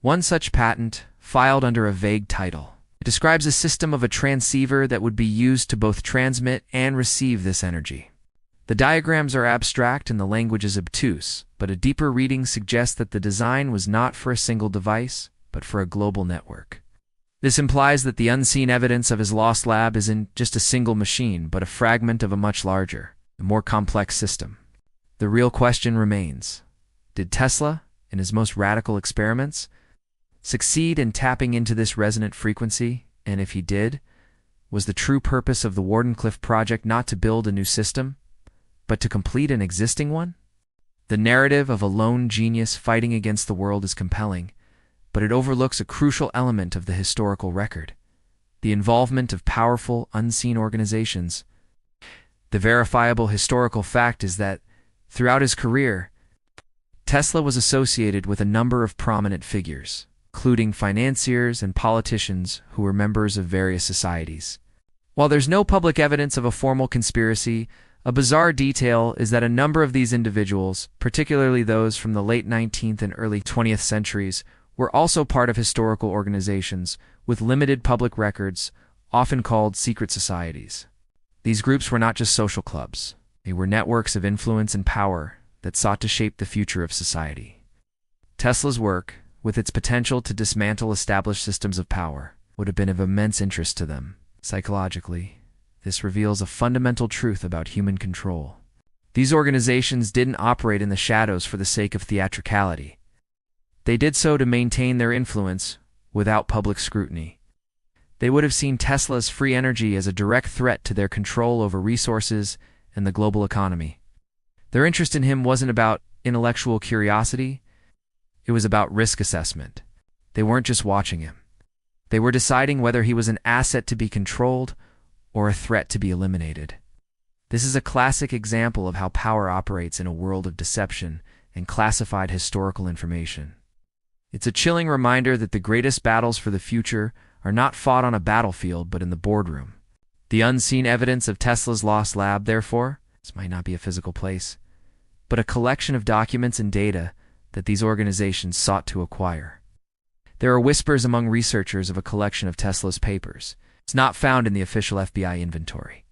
One such patent, filed under a vague title, describes a system of a transceiver that would be used to both transmit and receive this energy. The diagrams are abstract and the language is obtuse, but a deeper reading suggests that the design was not for a single device, but for a global network. This implies that the unseen evidence of his lost lab isn't just a single machine, but a fragment of a much larger, and more complex system. The real question remains: did Tesla, in his most radical experiments, succeed in tapping into this resonant frequency? And if he did, was the true purpose of the Wardenclyffe project not to build a new system, but to complete an existing one? The narrative of a lone genius fighting against the world is compelling, but it overlooks a crucial element of the historical record: the involvement of powerful, unseen organizations. The verifiable historical fact is that, throughout his career, Tesla was associated with a number of prominent figures, including financiers and politicians who were members of various societies. While there's no public evidence of a formal conspiracy, a bizarre detail is that a number of these individuals, particularly those from the late 19th and early 20th centuries, were also part of historical organizations with limited public records, often called secret societies. These groups were not just social clubs. They were networks of influence and power that sought to shape the future of society. Tesla's work, with its potential to dismantle established systems of power, would have been of immense interest to them. Psychologically, this reveals a fundamental truth about human control. These organizations didn't operate in the shadows for the sake of theatricality. They did so to maintain their influence without public scrutiny. They would have seen Tesla's free energy as a direct threat to their control over resources and the global economy. Their interest in him wasn't about intellectual curiosity, it was about risk assessment. They weren't just watching him. They were deciding whether he was an asset to be controlled or a threat to be eliminated. This is a classic example of how power operates in a world of deception and classified historical information. It's a chilling reminder that the greatest battles for the future are not fought on a battlefield but in the boardroom. The unseen evidence of Tesla's lost lab, therefore, this might not be a physical place, but a collection of documents and data that these organizations sought to acquire. There are whispers among researchers of a collection of Tesla's papers. It's not found in the official FBI inventory,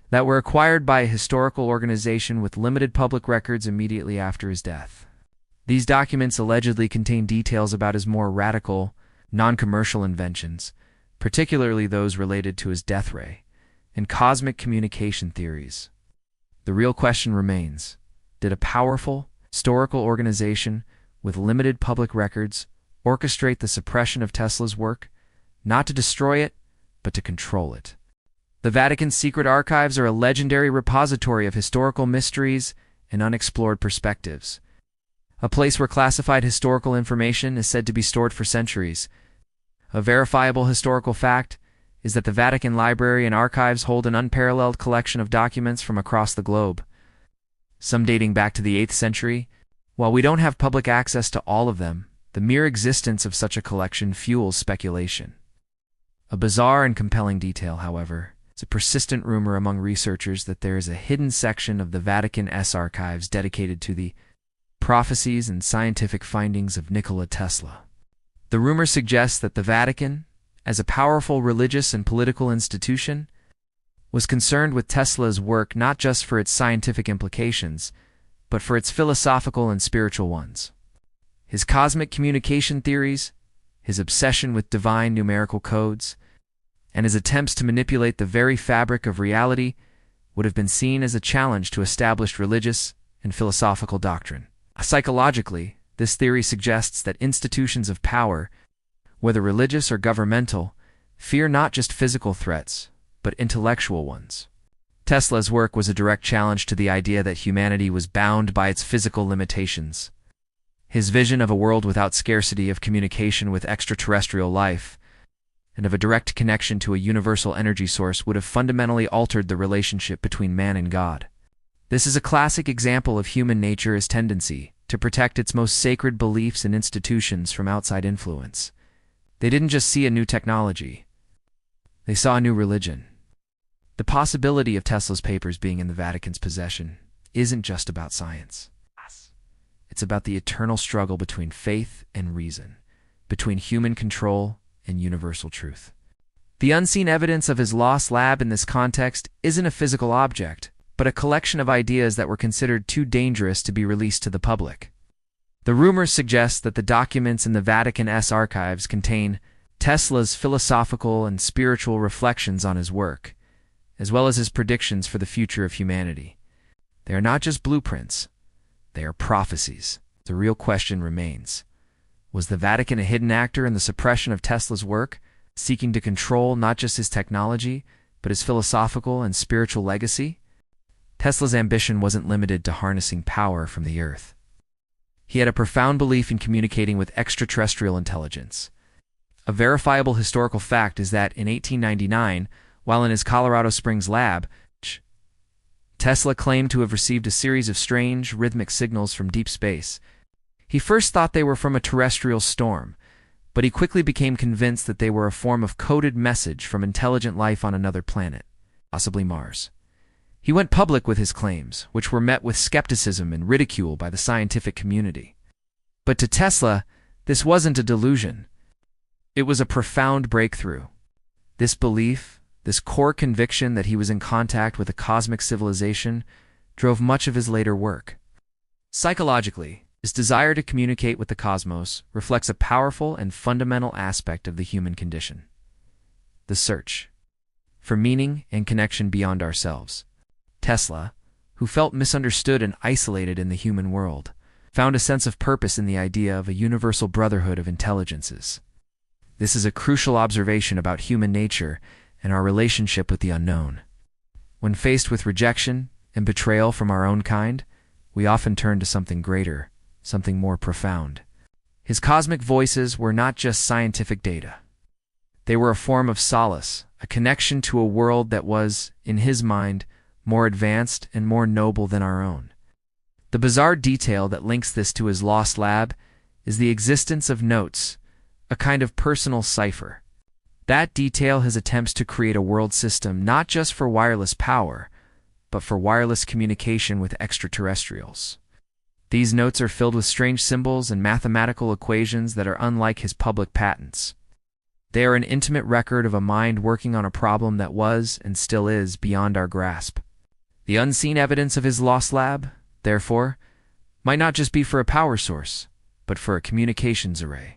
that were acquired by a historical organization with limited public records immediately after his death. These documents allegedly contain details about his more radical, non-commercial inventions, particularly those related to his death ray and cosmic communication theories. The real question remains: did a powerful, historical organization with limited public records orchestrate the suppression of Tesla's work, not to destroy it, but to control it? The Vatican's secret archives are a legendary repository of historical mysteries and unexplored perspectives, a place where classified historical information is said to be stored for centuries. A verifiable historical fact is that the Vatican Library and Archives hold an unparalleled collection of documents from across the globe, some dating back to the 8th century. While we don't have public access to all of them, the mere existence of such a collection fuels speculation. A bizarre and compelling detail, however, is a persistent rumor among researchers that there is a hidden section of the Vatican's archives dedicated to the prophecies and scientific findings of Nikola Tesla. The rumor suggests that the Vatican, as a powerful religious and political institution, was concerned with Tesla's work not just for its scientific implications, but for its philosophical and spiritual ones. His cosmic communication theories, his obsession with divine numerical codes, and his attempts to manipulate the very fabric of reality would have been seen as a challenge to established religious and philosophical doctrine. Psychologically, this theory suggests that institutions of power, whether religious or governmental, Fear not just physical threats, but intellectual ones. Tesla's work was a direct challenge to the idea that humanity was bound by its physical limitations. His vision of a world without scarcity of communication with extraterrestrial life and of a direct connection to a universal energy source would have fundamentally altered the relationship between man and God. This is a classic example of human nature's tendency to protect its most sacred beliefs and institutions from outside influence. They didn't just see a new technology. They saw a new religion. The possibility of Tesla's papers being in the Vatican's possession isn't just about science. It's about the eternal struggle between faith and reason, between human control and universal truth. The unseen evidence of his lost lab in this context isn't a physical object, but a collection of ideas that were considered too dangerous to be released to the public. The rumors suggest that the documents in the Vatican's archives contain Tesla's philosophical and spiritual reflections on his work, as well as his predictions for the future of humanity. They are not just blueprints, they are prophecies. The real question remains: was the Vatican a hidden actor in the suppression of Tesla's work, seeking to control not just his technology, but his philosophical and spiritual legacy? Tesla's ambition wasn't limited to harnessing power from the Earth. He had a profound belief in communicating with extraterrestrial intelligence. A verifiable historical fact is that in 1899, while in his Colorado Springs lab, Tesla claimed to have received a series of strange, rhythmic signals from deep space. He first thought they were from a terrestrial storm, but he quickly became convinced that they were a form of coded message from intelligent life on another planet, possibly Mars. He went public with his claims, which were met with skepticism and ridicule by the scientific community. But to Tesla, this wasn't a delusion. It was a profound breakthrough. This belief, this core conviction that he was in contact with a cosmic civilization, drove much of his later work. Psychologically, his desire to communicate with the cosmos reflects a powerful and fundamental aspect of the human condition: the search for meaning and connection beyond ourselves. Tesla, who felt misunderstood and isolated in the human world, found a sense of purpose in the idea of a universal brotherhood of intelligences. This is a crucial observation about human nature and our relationship with the unknown. When faced with rejection and betrayal from our own kind, we often turn to something greater, something more profound. His cosmic voices were not just scientific data. They were a form of solace, a connection to a world that was, in his mind, more advanced and more noble than our own. The bizarre detail that links this to his lost lab is the existence of notes, a kind of personal cipher. That detail his attempts to create a world system not just for wireless power, but for wireless communication with extraterrestrials. These notes are filled with strange symbols and mathematical equations that are unlike his public patents. They are an intimate record of a mind working on a problem that was, and still is, beyond our grasp. The unseen evidence of his lost lab, therefore, might not just be for a power source, but for a communications array.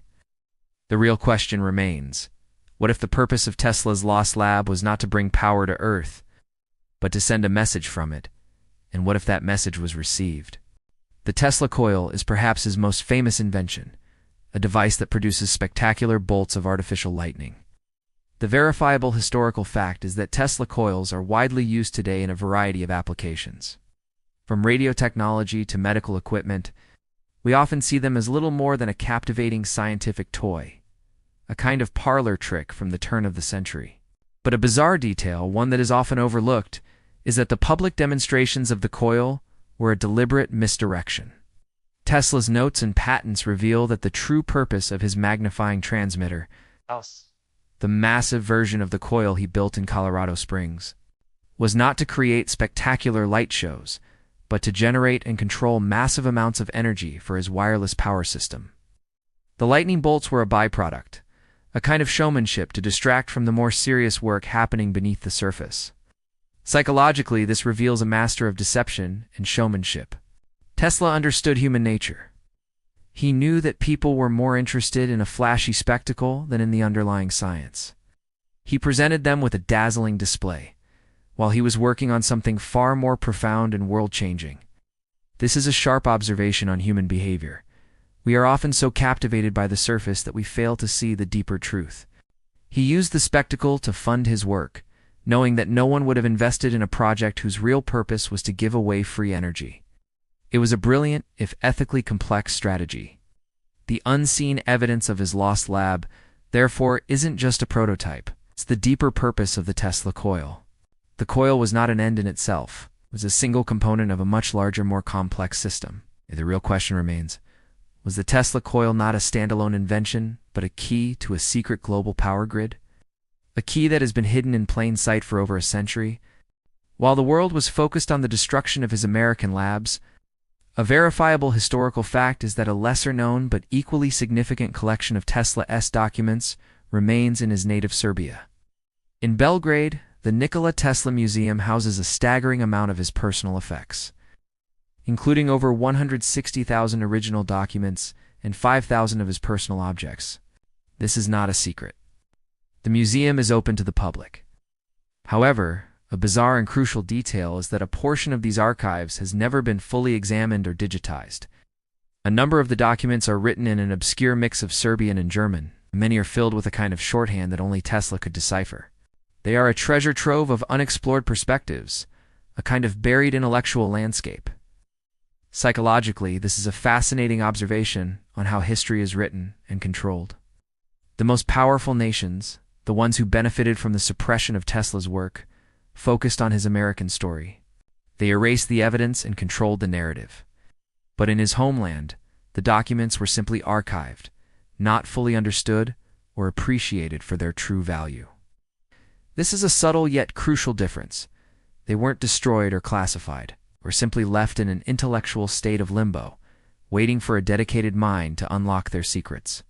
The real question remains: what if the purpose of Tesla's lost lab was not to bring power to Earth, but to send a message from it? And what if that message was received? The Tesla coil is perhaps his most famous invention, a device that produces spectacular bolts of artificial lightning. The verifiable historical fact is that Tesla coils are widely used today in a variety of applications. From radio technology to medical equipment, we often see them as little more than a captivating scientific toy, a kind of parlor trick from the turn of the century. But a bizarre detail, one that is often overlooked, is that the public demonstrations of the coil were a deliberate misdirection. Tesla's notes and patents reveal that the true purpose of his magnifying transmitter, the massive version of the coil he built in Colorado Springs, was not to create spectacular light shows, but to generate and control massive amounts of energy for his wireless power system. The lightning bolts were a byproduct, a kind of showmanship to distract from the more serious work happening beneath the surface. Psychologically, this reveals a master of deception and showmanship. Tesla understood human nature. He knew that people were more interested in a flashy spectacle than in the underlying science. He presented them with a dazzling display, while he was working on something far more profound and world-changing. This is a sharp observation on human behavior. We are often so captivated by the surface that we fail to see the deeper truth. He used the spectacle to fund his work, knowing that no one would have invested in a project whose real purpose was to give away free energy. It was a brilliant, if ethically complex, strategy. The unseen evidence of his lost lab, therefore, isn't just a prototype. It's the deeper purpose of the Tesla coil. The coil was not an end in itself. It was a single component of a much larger, more complex system. The real question remains, was the Tesla coil not a standalone invention, but a key to a secret global power grid? A key that has been hidden in plain sight for over a century? While the world was focused on the destruction of his American labs, a verifiable historical fact is that a lesser-known but equally significant collection of Tesla's documents remains in his native Serbia. In Belgrade, the Nikola Tesla Museum houses a staggering amount of his personal effects, including over 160,000 original documents and 5,000 of his personal objects. This is not a secret. The museum is open to the public. However, a bizarre and crucial detail is that a portion of these archives has never been fully examined or digitized. A number of the documents are written in an obscure mix of Serbian and German. Many are filled with a kind of shorthand that only Tesla could decipher. They are a treasure trove of unexplored perspectives, a kind of buried intellectual landscape. Psychologically, this is a fascinating observation on how history is written and controlled. The most powerful nations, the ones who benefited from the suppression of Tesla's work, focused on his American story. They erased the evidence and controlled the narrative. But in his homeland, the documents were simply archived, not fully understood or appreciated for their true value. This is a subtle yet crucial difference. They weren't destroyed or classified, or simply left in an intellectual state of limbo, waiting for a dedicated mind to unlock their secrets.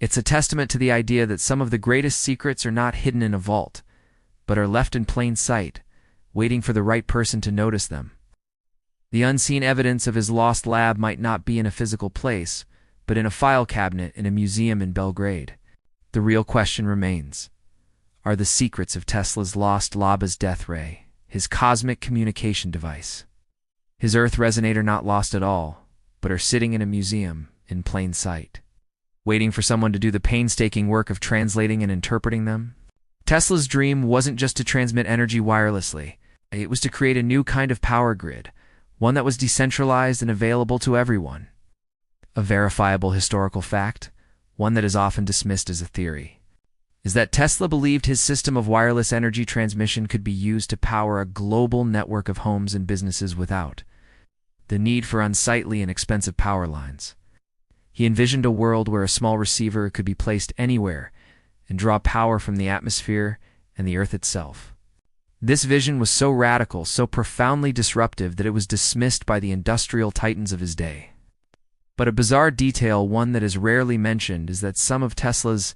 It's a testament to the idea that some of the greatest secrets are not hidden in a vault, but are left in plain sight, waiting for the right person to notice them. The unseen evidence of his lost lab might not be in a physical place, but in a file cabinet in a museum in Belgrade. The real question remains, are the secrets of Tesla's lost lab's death ray, his cosmic communication device, his Earth resonator not lost at all, but are sitting in a museum in plain sight, waiting for someone to do the painstaking work of translating and interpreting them? Tesla's dream wasn't just to transmit energy wirelessly. It was to create a new kind of power grid, one that was decentralized and available to everyone. A verifiable historical fact, one that is often dismissed as a theory, is that Tesla believed his system of wireless energy transmission could be used to power a global network of homes and businesses without the need for unsightly and expensive power lines. He envisioned a world where a small receiver could be placed anywhere and draw power from the atmosphere and the Earth itself. This vision was so radical, so profoundly disruptive, that it was dismissed by the industrial titans of his day. But a bizarre detail, one that is rarely mentioned, is that some of Tesla's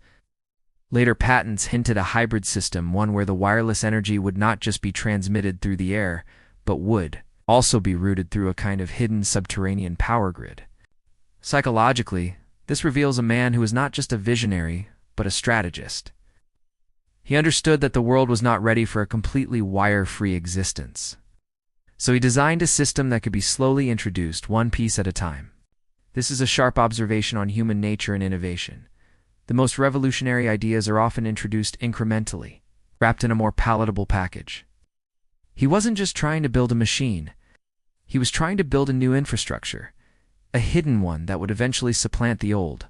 later patents hinted a hybrid system, one where the wireless energy would not just be transmitted through the air, but would also be routed through a kind of hidden subterranean power grid. Psychologically, this reveals a man who is not just a visionary, but a strategist. He understood that the world was not ready for a completely wire-free existence. So he designed a system that could be slowly introduced, one piece at a time. This is a sharp observation on human nature and innovation. The most revolutionary ideas are often introduced incrementally, wrapped in a more palatable package. He wasn't just trying to build a machine. He was trying to build a new infrastructure, a hidden one that would eventually supplant the old.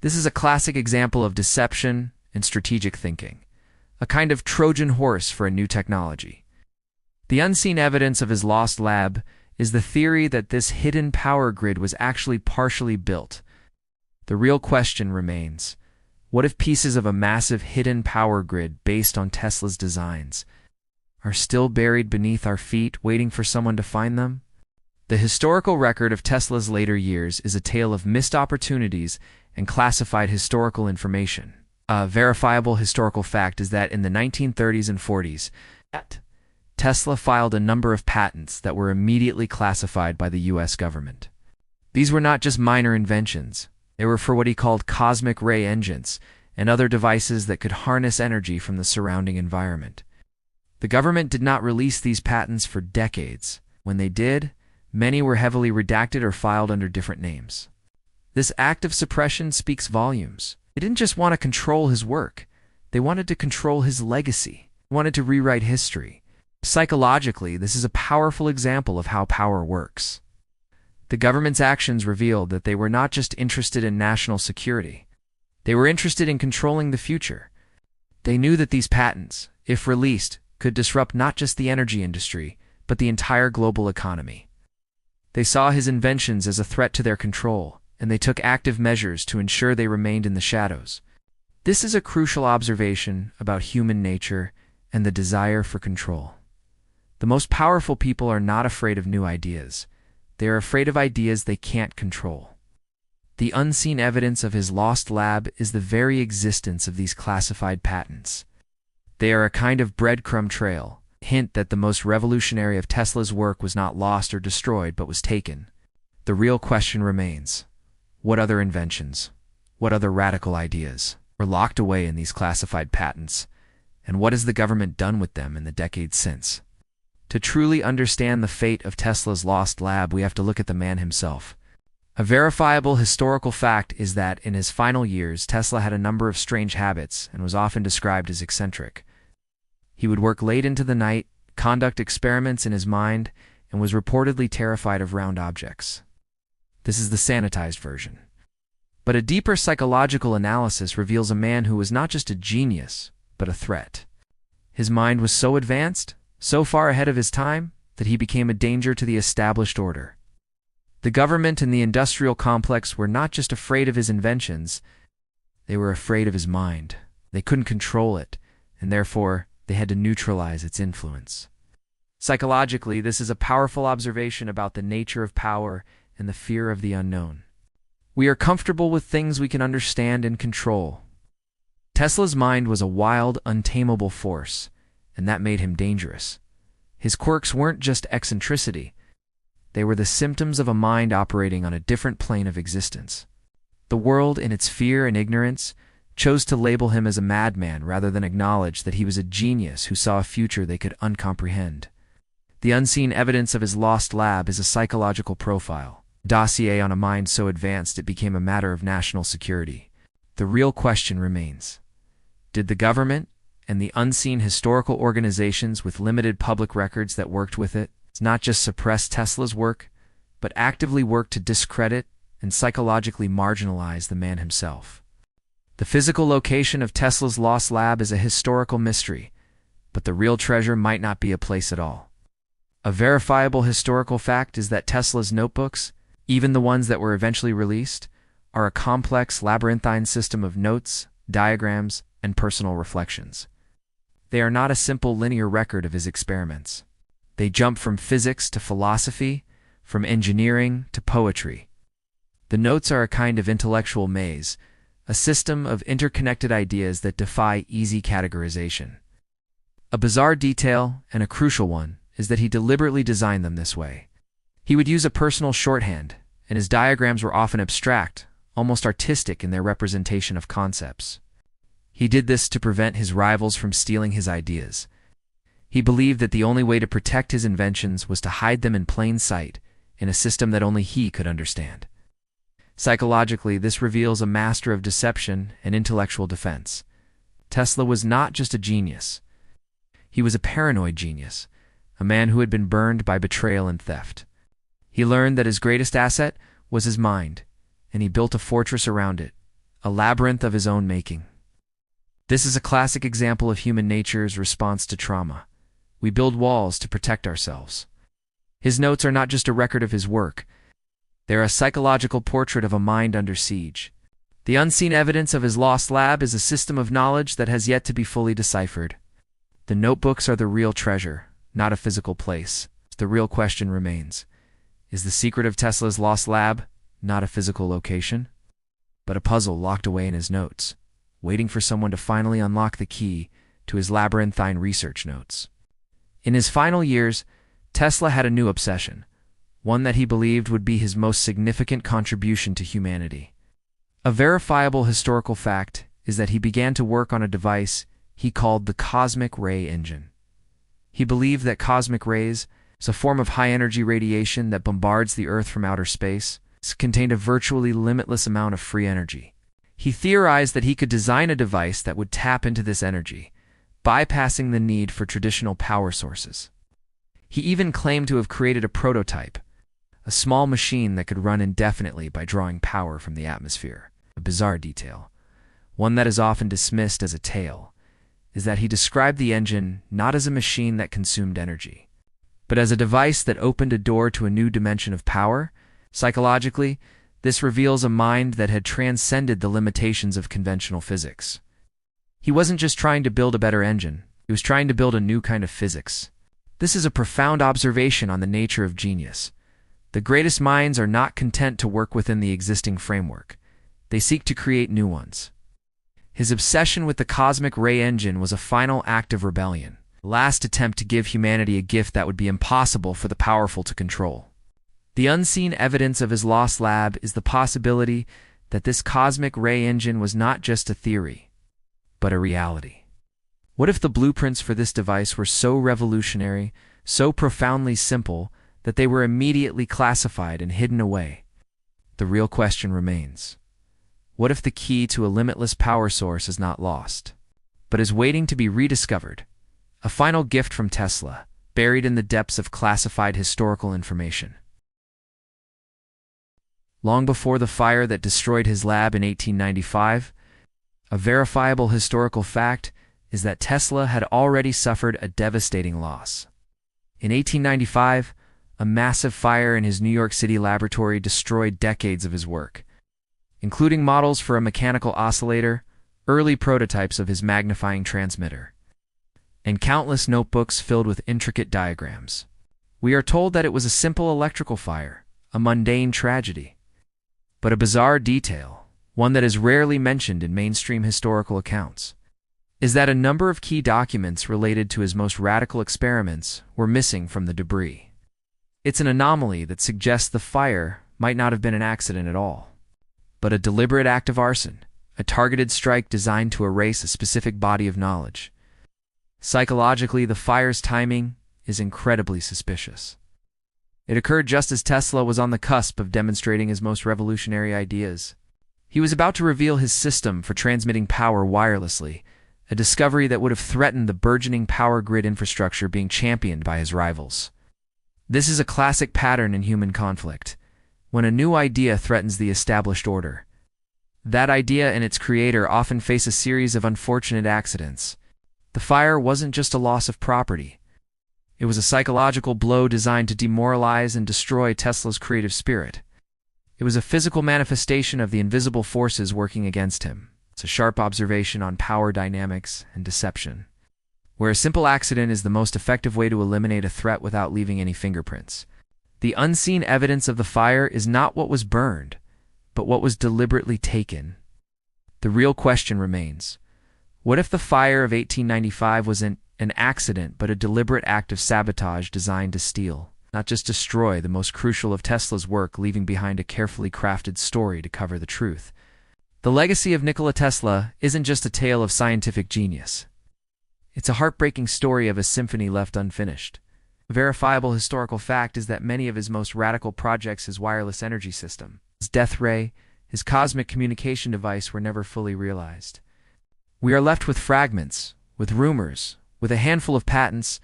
This is a classic example of deception and strategic thinking, a kind of Trojan horse for a new technology. The unseen evidence of his lost lab is the theory that this hidden power grid was actually partially built. The real question remains, what if pieces of a massive hidden power grid based on Tesla's designs are still buried beneath our feet, waiting for someone to find them? The historical record of Tesla's later years is a tale of missed opportunities and classified historical information. A verifiable historical fact is that in the 1930s and 40s, Tesla filed a number of patents that were immediately classified by the US government. These were not just minor inventions. They were for what he called cosmic ray engines and other devices that could harness energy from the surrounding environment. The government did not release these patents for decades. When they did, many were heavily redacted or filed under different names. This act of suppression speaks volumes. They didn't just want to control his work. They wanted to control his legacy, wanted to rewrite history. Psychologically, this is a powerful example of how power works. The government's actions revealed that they were not just interested in national security. They were interested in controlling the future. They knew that these patents, if released, could disrupt not just the energy industry, but the entire global economy. They saw his inventions as a threat to their control, and they took active measures to ensure they remained in the shadows. This is a crucial observation about human nature and the desire for control. The most powerful people are not afraid of new ideas. They are afraid of ideas they can't control. The unseen evidence of his lost lab is the very existence of these classified patents. They are a kind of breadcrumb trail, hint that the most revolutionary of Tesla's work was not lost or destroyed but was taken. The real question remains: what other inventions, what other radical ideas were locked away in these classified patents, and what has the government done with them in the decades since? To truly understand the fate of Tesla's lost lab, we have to look at the man himself. A verifiable historical fact is that in his final years, Tesla had a number of strange habits and was often described as eccentric. He would work late into the night, conduct experiments in his mind, and was reportedly terrified of round objects. This is the sanitized version. But a deeper psychological analysis reveals a man who was not just a genius, but a threat. His mind was so advanced, so far ahead of his time, that he became a danger to the established order. The government and the industrial complex were not just afraid of his inventions, they were afraid of his mind. They couldn't control it, and therefore they had to neutralize its influence. Psychologically, this is a powerful observation about the nature of power and the fear of the unknown. We are comfortable with things we can understand and control. Tesla's mind was a wild, untamable force, and that made him dangerous. His quirks weren't just eccentricity. They were the symptoms of a mind operating on a different plane of existence. The world, in its fear and ignorance, chose to label him as a madman rather than acknowledge that he was a genius who saw a future they could uncomprehend. The unseen evidence of his lost lab is a psychological profile, a dossier on a mind so advanced it became a matter of national security. The real question remains: did the government and the unseen historical organizations with limited public records that worked with it not just suppress Tesla's work, but actively work to discredit and psychologically marginalize the man himself? The physical location of Tesla's lost lab is a historical mystery, but the real treasure might not be a place at all. A verifiable historical fact is that Tesla's notebooks, even the ones that were eventually released, are a complex labyrinthine system of notes, diagrams, and personal reflections. They are not a simple linear record of his experiments. They jump from physics to philosophy, from engineering to poetry. The notes are a kind of intellectual maze, a system of interconnected ideas that defy easy categorization. A bizarre detail, and a crucial one, is that he deliberately designed them this way. He would use a personal shorthand, and his diagrams were often abstract, almost artistic in their representation of concepts. He did this to prevent his rivals from stealing his ideas. He believed that the only way to protect his inventions was to hide them in plain sight, in a system that only he could understand. Psychologically, this reveals a master of deception and intellectual defense. Tesla was not just a genius. He was a paranoid genius, a man who had been burned by betrayal and theft. He learned that his greatest asset was his mind, and he built a fortress around it, a labyrinth of his own making. This is a classic example of human nature's response to trauma. We build walls to protect ourselves. His notes are not just a record of his work. They're a psychological portrait of a mind under siege. The unseen evidence of his lost lab is a system of knowledge that has yet to be fully deciphered. The notebooks are the real treasure, not a physical place. The real question remains: is the secret of Tesla's lost lab not a physical location, but a puzzle locked away in his notes, waiting for someone to finally unlock the key to his labyrinthine research notes? In his final years, Tesla had a new obsession, one that he believed would be his most significant contribution to humanity. A verifiable historical fact is that he began to work on a device he called the cosmic ray engine. He believed that cosmic rays, as a form of high-energy radiation that bombards the Earth from outer space, contained a virtually limitless amount of free energy. He theorized that he could design a device that would tap into this energy, bypassing the need for traditional power sources. He even claimed to have created a prototype, a small machine that could run indefinitely by drawing power from the atmosphere. A bizarre detail, one that is often dismissed as a tale, is that he described the engine not as a machine that consumed energy, but as a device that opened a door to a new dimension of power. Psychologically, this reveals a mind that had transcended the limitations of conventional physics. He wasn't just trying to build a better engine, he was trying to build a new kind of physics. This is a profound observation on the nature of genius. The greatest minds are not content to work within the existing framework. They seek to create new ones. His obsession with the cosmic ray engine was a final act of rebellion, a last attempt to give humanity a gift that would be impossible for the powerful to control. The unseen evidence of his lost lab is the possibility that this cosmic ray engine was not just a theory, but a reality. What if the blueprints for this device were so revolutionary, so profoundly simple, that they were immediately classified and hidden away? The real question remains. What if the key to a limitless power source is not lost, but is waiting to be rediscovered? A final gift from Tesla, buried in the depths of classified historical information. Long before the fire that destroyed his lab in 1895, a verifiable historical fact is that Tesla had already suffered a devastating loss. In 1895, a massive fire in his New York City laboratory destroyed decades of his work, including models for a mechanical oscillator, early prototypes of his magnifying transmitter, and countless notebooks filled with intricate diagrams. We are told that it was a simple electrical fire, a mundane tragedy. But a bizarre detail, one that is rarely mentioned in mainstream historical accounts, is that a number of key documents related to his most radical experiments were missing from the debris. It's an anomaly that suggests the fire might not have been an accident at all, but a deliberate act of arson, a targeted strike designed to erase a specific body of knowledge. Psychologically, the fire's timing is incredibly suspicious. It occurred just as Tesla was on the cusp of demonstrating his most revolutionary ideas. He was about to reveal his system for transmitting power wirelessly, a discovery that would have threatened the burgeoning power grid infrastructure being championed by his rivals. This is a classic pattern in human conflict. When a new idea threatens the established order, that idea and its creator often face a series of unfortunate accidents. The fire wasn't just a loss of property. It was a psychological blow designed to demoralize and destroy Tesla's creative spirit. It was a physical manifestation of the invisible forces working against him. It's a sharp observation on power dynamics and deception, where a simple accident is the most effective way to eliminate a threat without leaving any fingerprints. The unseen evidence of the fire is not what was burned, but what was deliberately taken. The real question remains, what if the fire of 1895 wasn't an accident but a deliberate act of sabotage designed to steal, not just destroy, the most crucial of Tesla's work, leaving behind a carefully crafted story to cover the truth? The legacy of Nikola Tesla isn't just a tale of scientific genius. It's a heartbreaking story of a symphony left unfinished. A verifiable historical fact is that many of his most radical projects, his wireless energy system, his death ray, his cosmic communication device, were never fully realized. We are left with fragments, with rumors, with a handful of patents,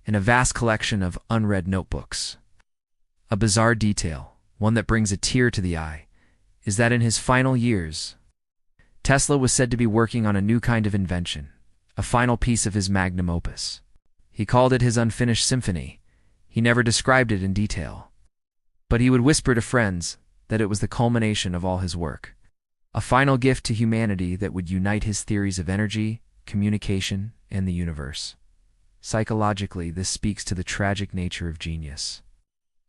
and a vast collection of unread notebooks. A bizarre detail, one that brings a tear to the eye, is that in his final years, Tesla was said to be working on a new kind of invention, a final piece of his magnum opus. He called it his unfinished symphony. He never described it in detail, but he would whisper to friends that it was the culmination of all his work, a final gift to humanity that would unite his theories of energy, communication, and the universe. Psychologically, this speaks to the tragic nature of genius.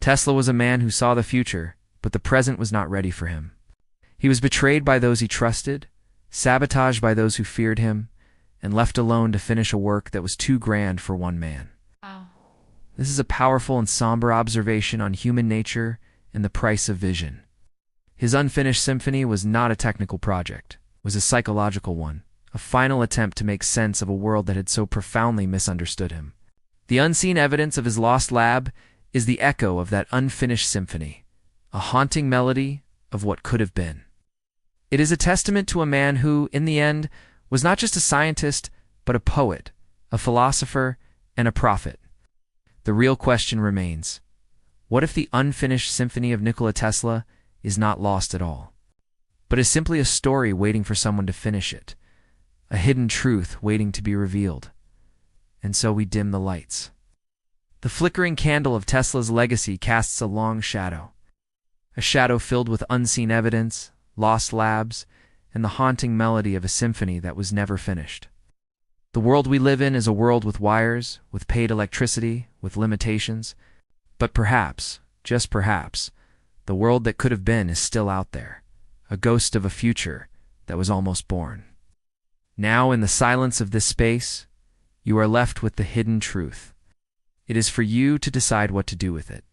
Tesla was a man who saw the future, but the present was not ready for him. He was betrayed by those he trusted, sabotaged by those who feared him, and left alone to finish a work that was too grand for one man. Wow. This is a powerful and somber observation on human nature and the price of vision. His unfinished symphony was not a technical project. It was a psychological one, a final attempt to make sense of a world that had so profoundly misunderstood him. The unseen evidence of his lost lab is the echo of that unfinished symphony, a haunting melody of what could have been. It is a testament to a man who, in the end, was not just a scientist, but a poet, a philosopher, and a prophet. The real question remains: what if the unfinished symphony of Nikola Tesla is not lost at all, but is simply a story waiting for someone to finish it, a hidden truth waiting to be revealed? And so we dim the lights. The flickering candle of Tesla's legacy casts a long shadow, a shadow filled with unseen evidence, lost labs, and the haunting melody of a symphony that was never finished. The world we live in is a world with wires, with paid electricity, with limitations, but perhaps, just perhaps, the world that could have been is still out there, a ghost of a future that was almost born. Now, in the silence of this space, you are left with the hidden truth. It is for you to decide what to do with it.